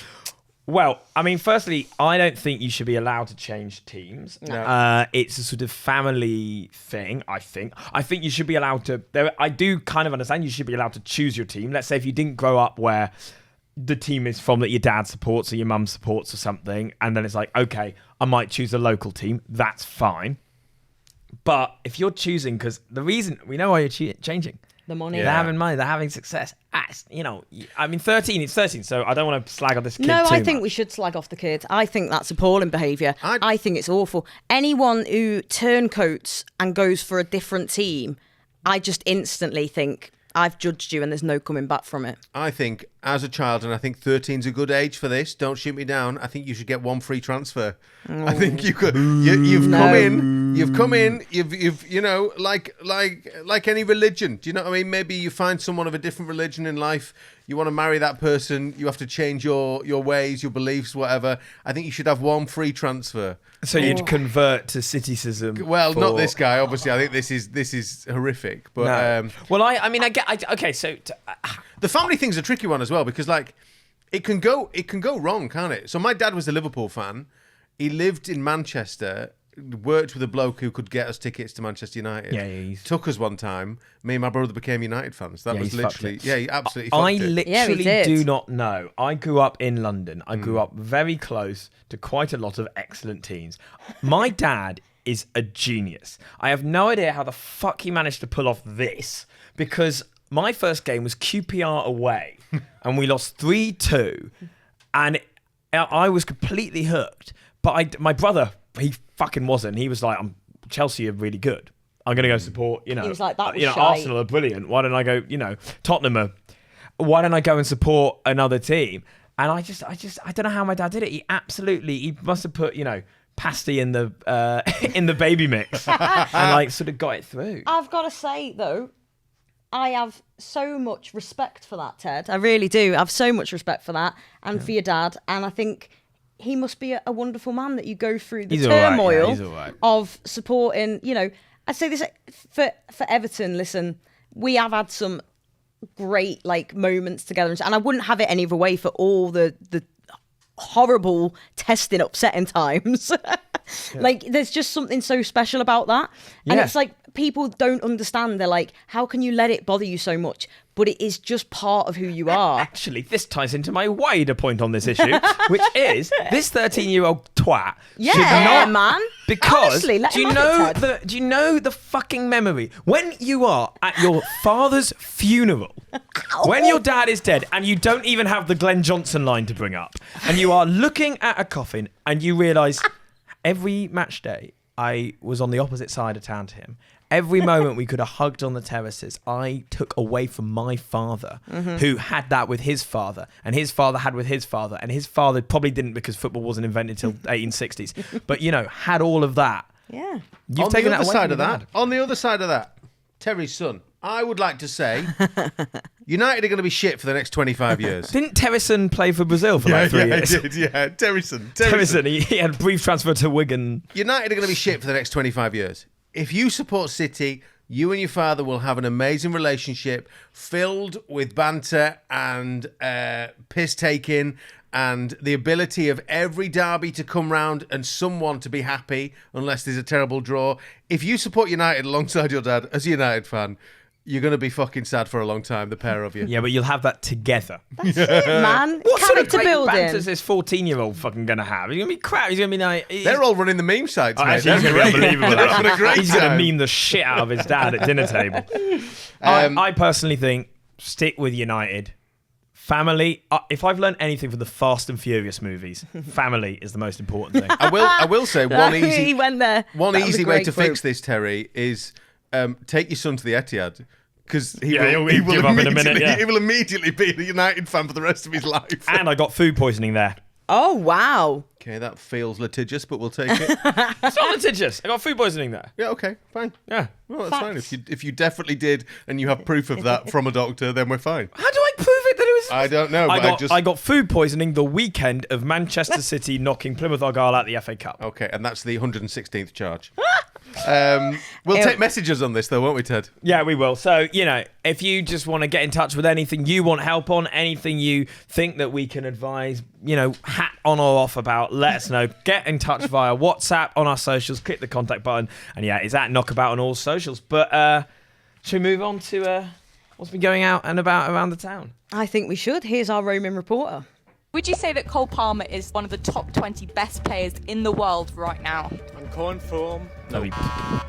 Well, I mean, firstly, I don't think you should be allowed to change teams. No. It's a sort of family thing, I think. I think you should be allowed to... I do kind of understand you should be allowed to choose your team. Let's say if you didn't grow up where the team is from that your dad supports or your mum supports or something, and then it's like, okay, I might choose a local team. That's fine. But if you're choosing... Because the reason... We know why you're changing. The money. They're having money. They're having success. I mean, 13 is 13, so I don't want to slag on this kid No, too I think much. we should slag off the kids. I think that's appalling behaviour. I- I think it's awful. Anyone who turncoats and goes for a different team, I just instantly think, I've judged you and there's no coming back from it. I think as a child, and I think 13's a good age for this. Don't shoot me down. I think you should get one free transfer. I think you could. You've No. come in. You've come in. You've you know, like any religion. Do you know what I mean? Maybe you find someone of a different religion in life. You want to marry that person. You have to change your ways, your beliefs, whatever. I think you should have one free transfer. So you'd convert to Citicism. Well, for... not this guy. Obviously, I think this is horrific. But No. Well, I mean, I get. Okay, so the family thing's a tricky one as well because like it can go wrong, can't it? So my dad was a Liverpool fan. He lived in Manchester, worked with a bloke who could get us tickets to Manchester United. Yeah, he's- took us one time. Me and my brother became United fans. That Yeah, was he's fucked literally it. he absolutely I fucked it. Yeah, he literally did. do not know. I grew up in London. I grew up very close to quite a lot of excellent teams. My dad is a genius. I have no idea how the fuck he managed to pull off this because my first game was QPR away and we lost 3-2 and I was completely hooked. But my brother, he fucking wasn't. He was like, Chelsea are really good. I'm going to go support, He was like, that was shite. Arsenal are brilliant. Why don't I go, Tottenham are, why don't I go and support another team? And I don't know how my dad did it. He must have put, pasty in the baby mix and like sort of got it through. I've got to say, though, I have so much respect for that, Ted. I really do. I have so much respect for that and for your dad. And I think he must be a wonderful man that you go through the He's all right, yeah, turmoil he's all right. of supporting, I say this for Everton, listen, we have had some great moments together and I wouldn't have it any other way for all the horrible testing upsetting times. There's just something so special about that. And it's like people don't understand. They're like, how can you let it bother you so much? But it is just part of who you are. Actually, this ties into my wider point on this issue, which is this 13-year-old twat should not, man. Because Honestly, let do him you have know it, do you know the fucking memory when you are at your father's funeral, when your dad is dead, and you don't even have the Glenn Johnson line to bring up, and you are looking at a coffin, and you realise every match day I was on the opposite side of town to him. Every moment we could have hugged on the terraces, I took away from my father, who had that with his father, and his father had with his father, and his father probably didn't because football wasn't invented until 1860s, but had all of that. Yeah. You've On taken the that other away side from of your that, dad. on the other side of that, Terry's son. I would like to say, United are going to be shit for the next 25 years. Didn't Terrison play for Brazil for like 3 years? He did, yeah. Terryson. Terrison, he had a brief transfer to Wigan. United are going to be shit for the next 25 years. If you support City, you and your father will have an amazing relationship filled with banter and piss-taking and the ability of every derby to come round and someone to be happy unless there's a terrible draw. If you support United alongside your dad as a United fan, you're going to be fucking sad for a long time, the pair of you. Yeah, but you'll have that together. That's it, man. What sort of Character great building. banter is this 14-year-old fucking going to have? He's going to be crap. He's going to be like... They're all running the meme sites, Oh, mate. actually, he's going to be unbelievable. They're having a great He's going time. to meme the shit out of his dad at dinner table. I personally think stick with United Family. If I've learned anything from the Fast and Furious movies, family is the most important thing. I will say one easy. He went there. One That was easy a way great to quote. fix this, Terry, is take your son to the Etihad. Because he Yeah, will he'll give up in a minute, yeah. He will immediately be a United fan for the rest of his life. And I got food poisoning there. Oh, wow. Okay, that feels litigious, but we'll take it. It's not litigious. I got food poisoning there. Yeah, okay, fine. Yeah. Well, that's fine. Facts. If you definitely did, and you have proof of that from a doctor, then we're fine. How do I prove it that it was? I don't know. But I got food poisoning the weekend of Manchester City knocking Plymouth Argyle out the FA Cup. Okay, and that's the 116th charge. We'll take messages on this, though, won't we, Ted? Yeah, we will. So, if you just want to get in touch with anything you want help on, anything you think that we can advise, hat on or off about, let us know. Get in touch via WhatsApp on our socials. Click the contact button. And yeah, it's at Knockabout on all socials. But should we move on to what's been going out and about around the town? I think we should. Here's our roaming reporter. Would you say that Cole Palmer is one of the top 20 best players in the world right now? On current form, Lovely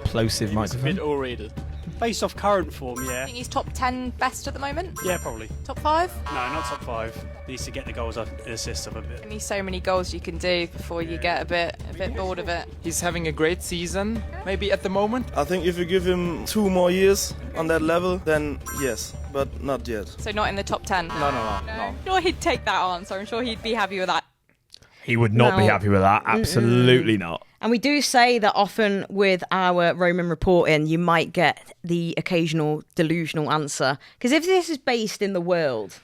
plosive it's a microphone. bit overrated. Based off current form, I yeah. think he's top 10 best at the moment? Yeah, probably. Top 5? No, not top 5. Needs to get the goals and assists up a bit. Only so many goals you can do before you get a bit bored of it. He's having a great season, maybe at the moment. I think if you give him 2 more years on that level, then yes, but not yet. So not in the top 10? No. I'm sure he'd take that answer. I'm sure he'd be happy with that. He would not be No. happy with that. Absolutely not. And we do say that often with our Roman reporting, you might get the occasional delusional answer. Because if this is based in the world,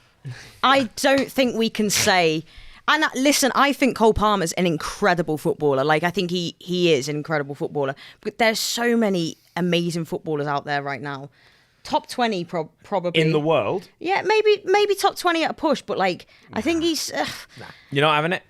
I don't think we can say... And listen, I think Cole Palmer's an incredible footballer. Like, I think he is an incredible footballer. But there's so many amazing footballers out there right now. Top 20 probably. In the world? Yeah, maybe top 20 at a push. But, like, I think he's... You're not having it?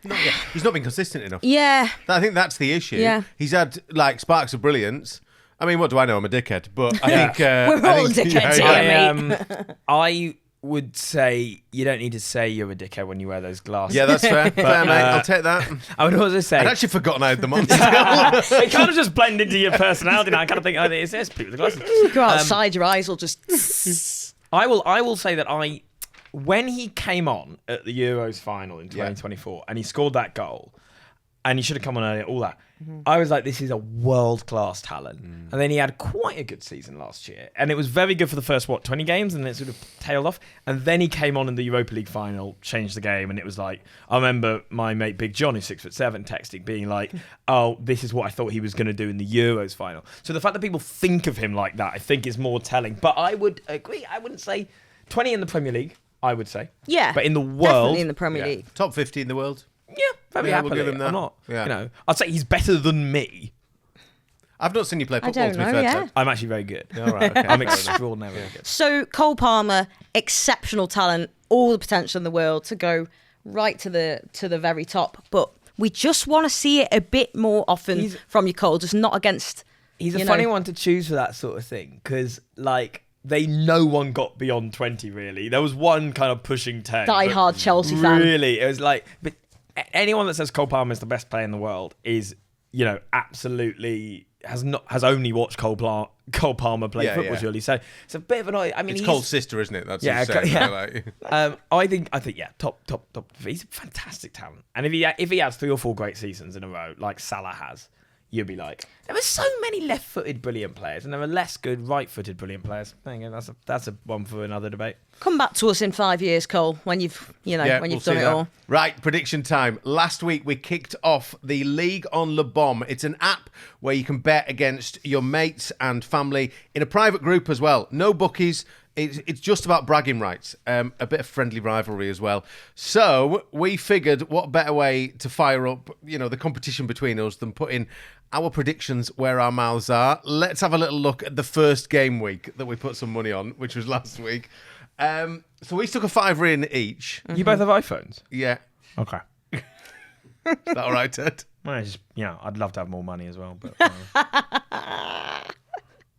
He's not been consistent enough. yeah. I think that's the issue. Yeah. He's had, sparks of brilliance. I mean, what do I know? I'm a dickhead. But I think... We're all dickheads here, mate. I would say you don't need to say you're a dickhead when you wear those glasses. Yeah, that's fair. Fair, mate. I'll take that. I would also say... I'd actually forgotten I had them on. it kind of just blend into your personality now. I kind of think, it's this people with the glasses. Go outside, your eyes will just... I will say that when he came on at the Euros final in 2024 and he scored that goal, and he should have come on earlier, all that, I was like, this is a world-class talent. And then he had quite a good season last year. And it was very good for the first, 20 games, and then it sort of tailed off. And then he came on in the Europa League final, changed the game, and it was like, I remember my mate Big John, who's 6'7", texting, being like, oh, this is what I thought he was going to do in the Euros final. So the fact that people think of him like that, I think is more telling. But I would agree, I wouldn't say 20 in the Premier League, I would say. Yeah. But in the world... Definitely in the Premier League. Top 50 in the world. Yeah, very Yeah, we'll happily. give him that. I'm not, Yeah. I'd say he's better than me. I've not seen you play I football, don't to be know, fair, yeah. Ted. I'm actually very good. All right, okay. I'm extraordinarily good. So Cole Palmer, exceptional talent, all the potential in the world to go right to the very top. But we just want to see it a bit more often from you, Cole, just not against... He's a funny one to choose for that sort of thing because, no one got beyond 20, really. There was one kind of pushing 10. Die-hard Chelsea fan. Really, it was but anyone that says Cole Palmer is the best player in the world is, absolutely has only watched Cole Palmer play football. Yeah. Surely, so it's a bit of an. I mean, It's Cole's sister, isn't it? That's Yeah, what he's saying. yeah. I think top. He's a fantastic talent, and if he has 3 or 4 great seasons in a row, like Salah has, you'll be like, there are so many left-footed brilliant players, and there are less good right-footed brilliant players. There you go. That's a one for another debate. Come back to us in 5 years, Cole, when you've when you've done it all. Right, prediction time. Last week we kicked off the League on LeBOM. It's an app where you can bet against your mates and family in a private group as well. No bookies. It's just about bragging rights. A bit of friendly rivalry as well. So we figured what better way to fire up, the competition between us than putting our predictions where our mouths are. Let's have a little look at the first game week that we put some money on, which was last week. So we took a £5 in each. You both have iPhones? Yeah. Okay. Is that all right, Ted? Well, I'd love to have more money as well, but.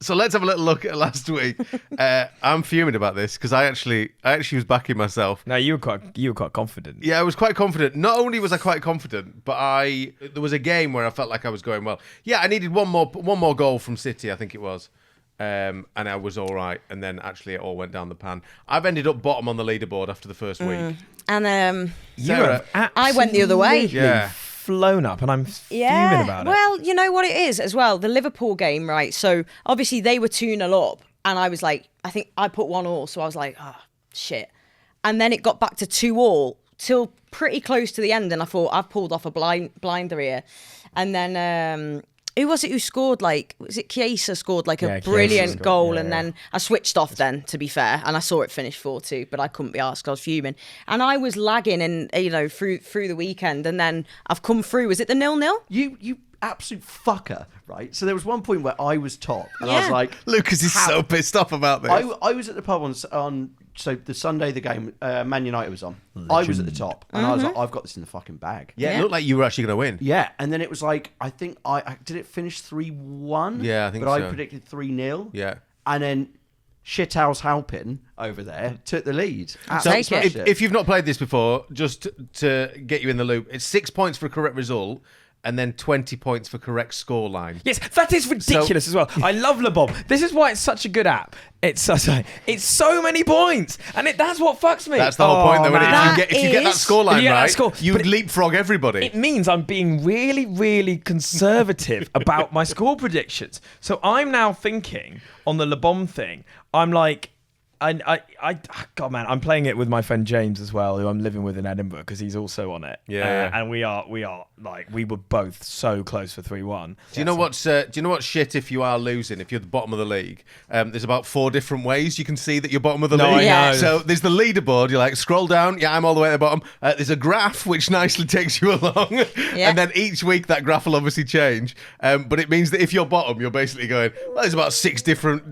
So let's have a little look at last week. I'm fuming about this because I actually was backing myself. No, you were quite confident. Yeah, I was quite confident. Not only was I quite confident, but there was a game where I felt like I was going well. Yeah, I needed one more goal from City, I think it was. and I was all right. And then actually it all went down the pan. I've ended up bottom on the leaderboard after the first week. And Sarah, I went the other way. Yeah. Flown up, and I'm fuming about it. Well, you know what it is as well. The Liverpool game, right? So obviously they were 2-0 up, and I was like, I think I put 1-1, so I was like, oh shit. And then it got back to 2-2 till pretty close to the end, and I thought I've pulled off a blinder here. And then who was it who scored? Like, was it Chiesa scored like a brilliant goal? And then I switched off then, to be fair, and I saw it finish 4-2, but I couldn't be asked. I was fuming, and I was lagging, and through the weekend, and then I've come through. Was it the 0-0? You absolute fucker, right? So there was one point where I was top, and I was like, Lucas is so pissed off about this. I was at the pub on so the Sunday the game Man United was on. I was at the top, and I was like, I've got this in the fucking bag. It looked like you were actually going to win. Yeah, and then it was like, I think I did it finish 3-1. Yeah, I think but so. I predicted 3-0. Yeah. And then Shithouse Halpin over there took the lead. So if you've not played this before, just to get you in the loop, it's 6 points for a correct result, and then 20 points for correct scoreline. Yes, that is ridiculous as well. I love LeBOM. This is why it's such a good app. It's so many points, and that's what fucks me. That's the whole point, though. Man. If you get that scoreline right, you leapfrog everybody. It means I'm being really, really conservative about my score predictions. So I'm now thinking on the LeBOM thing. I'm like, God, man, I'm playing it with my friend James as well, who I'm living with in Edinburgh, because he's also on it. Yeah. And we are like, we were both so close for 3-1. Do you know what's shit if you are losing? If you're the bottom of the league, there's about 4 different ways you can see that you're bottom of the league. I know. So there's the leaderboard. You like scroll down. Yeah, I'm all the way at the bottom. There's a graph which nicely takes you along, and then each week that graph will obviously change. But it means that if you're bottom, you're basically going, well, there's about 6 different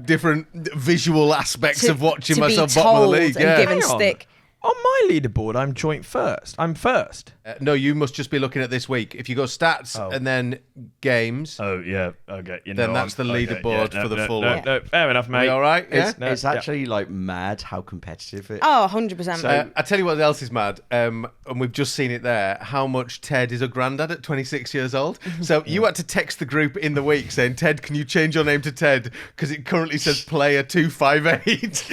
visual aspects of watching myself bottom of the league. And given stick. On my leaderboard, I'm joint first. I'm first. No, you must just be looking at this week. If you go stats and then games. Oh, yeah. Okay. Then that's the leaderboard for the full one. No, fair enough, mate. Are you all right? Yeah? It's actually like mad how competitive it is. Oh, 100%. So, I tell you what else is mad, and we've just seen it there, how much Ted is a granddad at 26 years old. So you had to text the group in the week saying, Ted, can you change your name to Ted? Because it currently says player 258.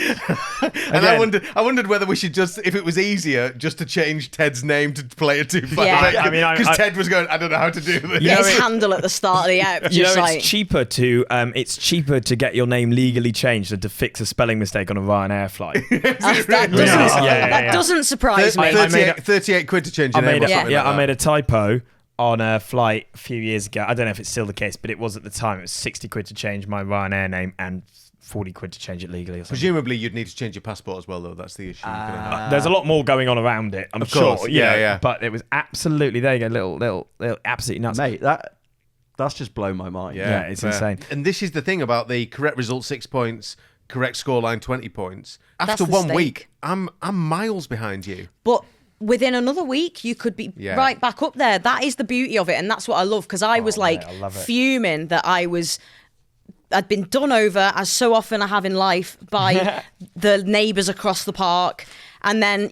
And I wondered whether we should just, if it was easier, just to change Ted's name to player 258. Yeah. I mean, because Ted was going, I don't know how to do this. Yeah, his handle at the start of the app. It's cheaper to get your name legally changed than to fix a spelling mistake on a Ryanair flight. That doesn't surprise me. 38 quid to change your name or something like that. I made a typo on a flight a few years ago. I don't know if it's still the case, but it was at the time. It was 60 quid to change my Ryanair name and 40 quid to change it legally or something. Presumably you'd need to change your passport as well, though. That's the issue. There's a lot more going on around it, I'm sure. Course. Yeah. But it was absolutely, there you go, little absolutely nuts. Mate, that's just blown my mind. Yeah, it's insane. And this is the thing about the correct result 6 points, correct scoreline 20 points. After the 1 stake. week, I'm miles behind you. But within another week, you could be right back up there. That is the beauty of it, and that's what I love, because I was fuming that I'd been done over, as so often I have in life, by the neighbours across the park. And then,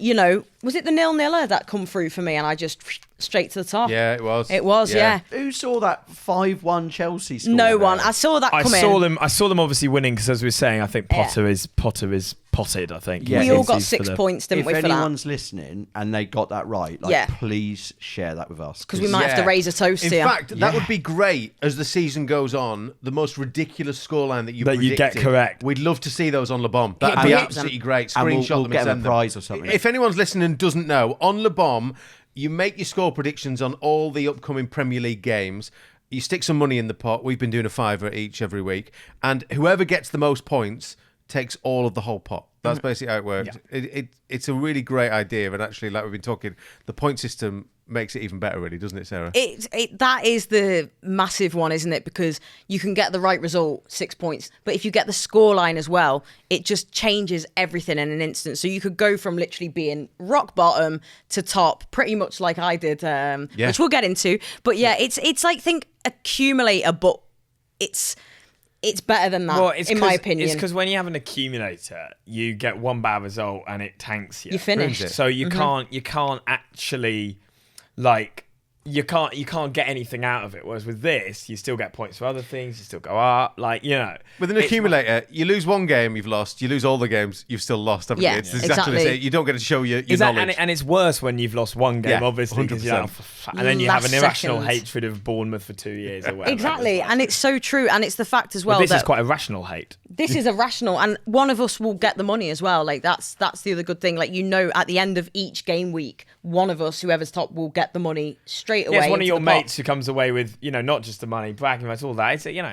was it the 0-0 that come through for me, and I just straight to the top? Yeah, it was. It was, yeah. Who saw that 5-1 Chelsea score? No one. I saw that come in. I saw them obviously winning, because as we were saying, I think Potter is potted, I think. Yeah. We all got 6 points, didn't we, for that? If anyone's listening and they got that right, please share that with us. Because we might have to raise a toast here. In fact, that would be great as the season goes on. The most ridiculous scoreline that you get correct. We'd love to see those on LeBOM. That'd be absolutely great. Screenshot we'll them get and them send a them. prize or something. If anyone's listening and doesn't know, on LeBOM, you make your score predictions on all the upcoming Premier League games. You stick some money in the pot. We've been doing a £5 each every week. And whoever gets the most points takes all of the whole pot. That's basically how it works. Yeah. It's a really great idea. And actually, like we've been talking, the point system makes it even better, really, doesn't it, Sarah? That is the massive one, isn't it? Because you can get the right result, 6 points. But if you get the scoreline as well, it just changes everything in an instant. So you could go from literally being rock bottom to top, pretty much like I did, which we'll get into. But it's like, think accumulator, but it's better than that, in my opinion. It's because when you have an accumulator, you get one bad result and it tanks you. You're finished. So you can't actually, like, you can't get anything out of it. Whereas with this, you still get points for other things. You still go up, like, you know. With an accumulator, you lose one game, you've lost. You lose all the games, you've still lost, haven't you? It's exactly the same. You don't get to show your knowledge. And it's worse when you've lost one game, obviously, 100%. And then you have an irrational hatred of Bournemouth for 2 years or whatever. Exactly, and it's so true. And it's the fact as well this that is quite a rational hate. This is irrational, and one of us will get the money as well. Like that's the other good thing. Like, you know, at the end of each game week, one of us, whoever's top, will get the money straight away. Yeah, it's one of your mates who comes away with, you know, not just the money, bragging about all that. It's, you know,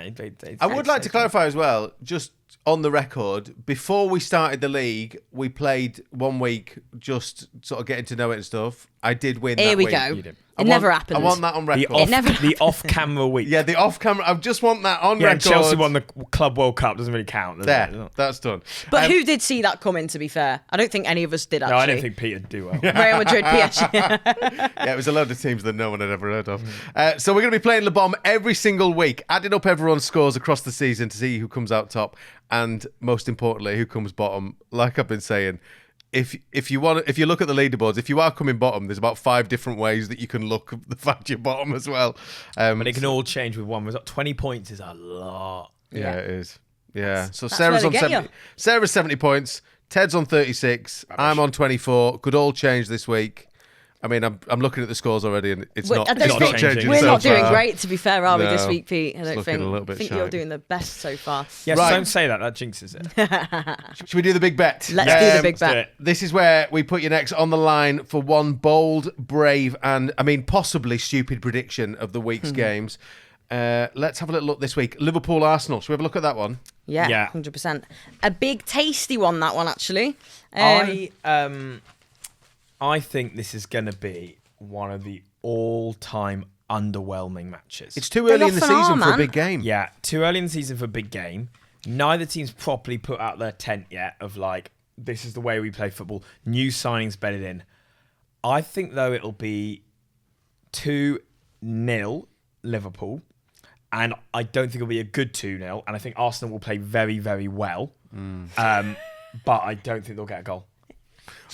I would like to clarify as well, just on the record, before we started the league, we played 1 week, just sort of getting to know it and stuff. I did win. Here that we week. go. It never happened. I want that on record. The off-camera week. Yeah, the off-camera. I just want that on record. record. Chelsea won the Club World Cup. Doesn't really count. That's done. But who did see that coming, to be fair? I don't think any of us did, actually. No, I don't think Peter did do well. Real Madrid, PSG. Yeah, it was a load of teams that no one had ever heard of. So we're going to be playing LeBOM every single week, adding up everyone's scores across the season to see who comes out top and, most importantly, who comes bottom. Like I've been saying, if you look at the leaderboards, if you are coming bottom, there's about 5 different ways that you can look at the fact you're bottom as well. But it can all change with one result. 20 points is a lot. Yeah, it is. Yeah. So Sarah's on 70. Sarah's 70 points. Ted's on 36. I'm on 24. Could all change this week. I mean, I'm looking at the scores already, and it's not changing. We're so not doing far. great, to be fair, are we, this week, Pete? I don't think. I think you're doing the best so far. Yes, right. Don't say that. That jinxes it. Should we do the big bet? Let's do the big bet. This is where we put your necks on the line for one bold, brave, and, I mean, possibly stupid prediction of the week's games. Let's have a little look this week. Liverpool-Arsenal. Should we have a look at that one? Yeah, 100%. A big, tasty one, that one, actually. I think this is going to be one of the all-time underwhelming matches. It's too early in the season for a big game. Yeah, too early in the season for a big game. Neither team's properly put out their tent yet of, like, this is the way we play football. New signings bedded in. I think, though, it'll be 2-0 Liverpool. And I don't think it'll be a good 2-0. And I think Arsenal will play very, very well. But I don't think they'll get a goal.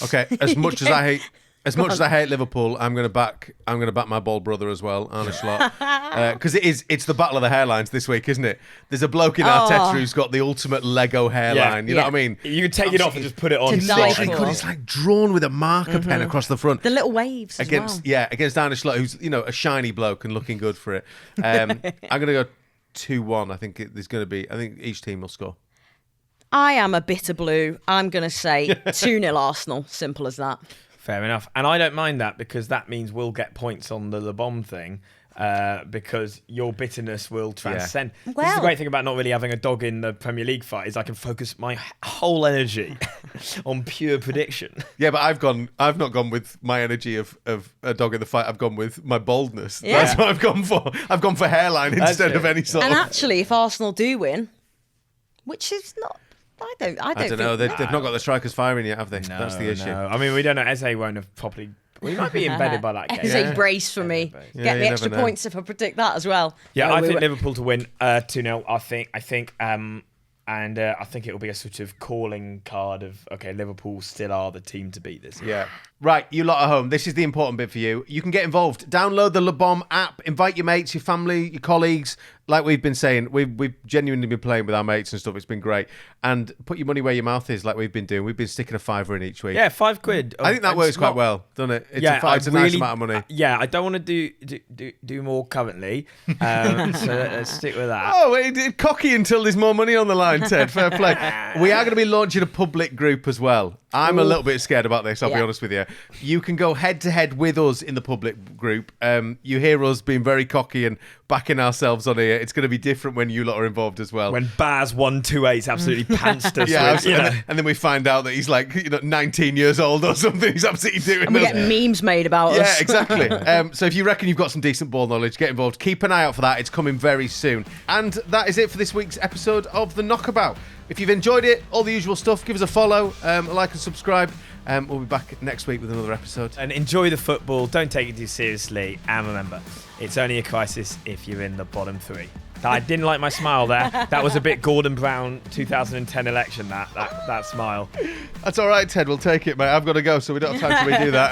Okay, as much as I hate Liverpool, I'm going to back my bald brother as well, Arne Slot, because it's the battle of the hairlines this week, isn't it? There's a bloke in Arteta who's got the ultimate Lego hairline. You know what I mean? You can take it off and just put it on. It's like drawn with a marker pen across the front. The little waves against Arne Slot, who's a shiny bloke and looking good for it. I'm going to go 2-1. I think each team will score. I am a bitter blue. I'm going to say 2-0 Arsenal. Simple as that. Fair enough. And I don't mind that, because that means we'll get points on the LeBOM thing, because your bitterness will transcend. Well, this is the great thing about not really having a dog in the Premier League fight, is I can focus my whole energy on pure prediction. Yeah, but I've not gone with my energy of a dog in the fight. I've gone with my boldness. Yeah. That's what I've gone for. I've gone for hairline instead of any sort and of... actually, if Arsenal do win, which is not... I don't know. They've not got the strikers firing yet, have they? No, that's the issue. No. I mean, we don't know. Eze won't have properly... We might be embedded by that game. Eze brace for me. Get the extra points if I predict that as well. Yeah, I think Liverpool to win 2-0. I think it will be a sort of calling card of, okay, Liverpool still are the team to beat this year. Yeah. Right, you lot at home, this is the important bit for you. You can get involved. Download the LeBOM app. Invite your mates, your family, your colleagues. Like we've been saying, we've genuinely been playing with our mates and stuff. It's been great. And put your money where your mouth is, like we've been doing. We've been sticking a £5 in each week. Yeah, £5. I think that works quite well, doesn't it? It's a nice amount of money. Yeah, I don't want to do more currently. So let's stick with that. Oh, cocky until there's more money on the line, Ted. Fair play. We are going to be launching a public group as well. I'm a little bit scared about this, I'll be honest with you. You can go head-to-head with us in the public group. You hear us being very cocky and backing ourselves on here. It's going to be different when you lot are involved as well. When Baz 128's absolutely pantsed us. And then we find out that he's like 19 years old or something. He's absolutely doing And we get memes made about us. Yeah, exactly. So if you reckon you've got some decent ball knowledge, get involved. Keep an eye out for that. It's coming very soon. And that is it for this week's episode of The Knockabout. If you've enjoyed it, all the usual stuff, give us a follow, like and subscribe. We'll be back next week with another episode. And enjoy the football. Don't take it too seriously. And remember, it's only a crisis if you're in the bottom 3. I didn't like my smile there. That was a bit Gordon Brown 2010 election, that smile. That's all right, Ted. We'll take it, mate. I've got to go, so we don't have time to redo that.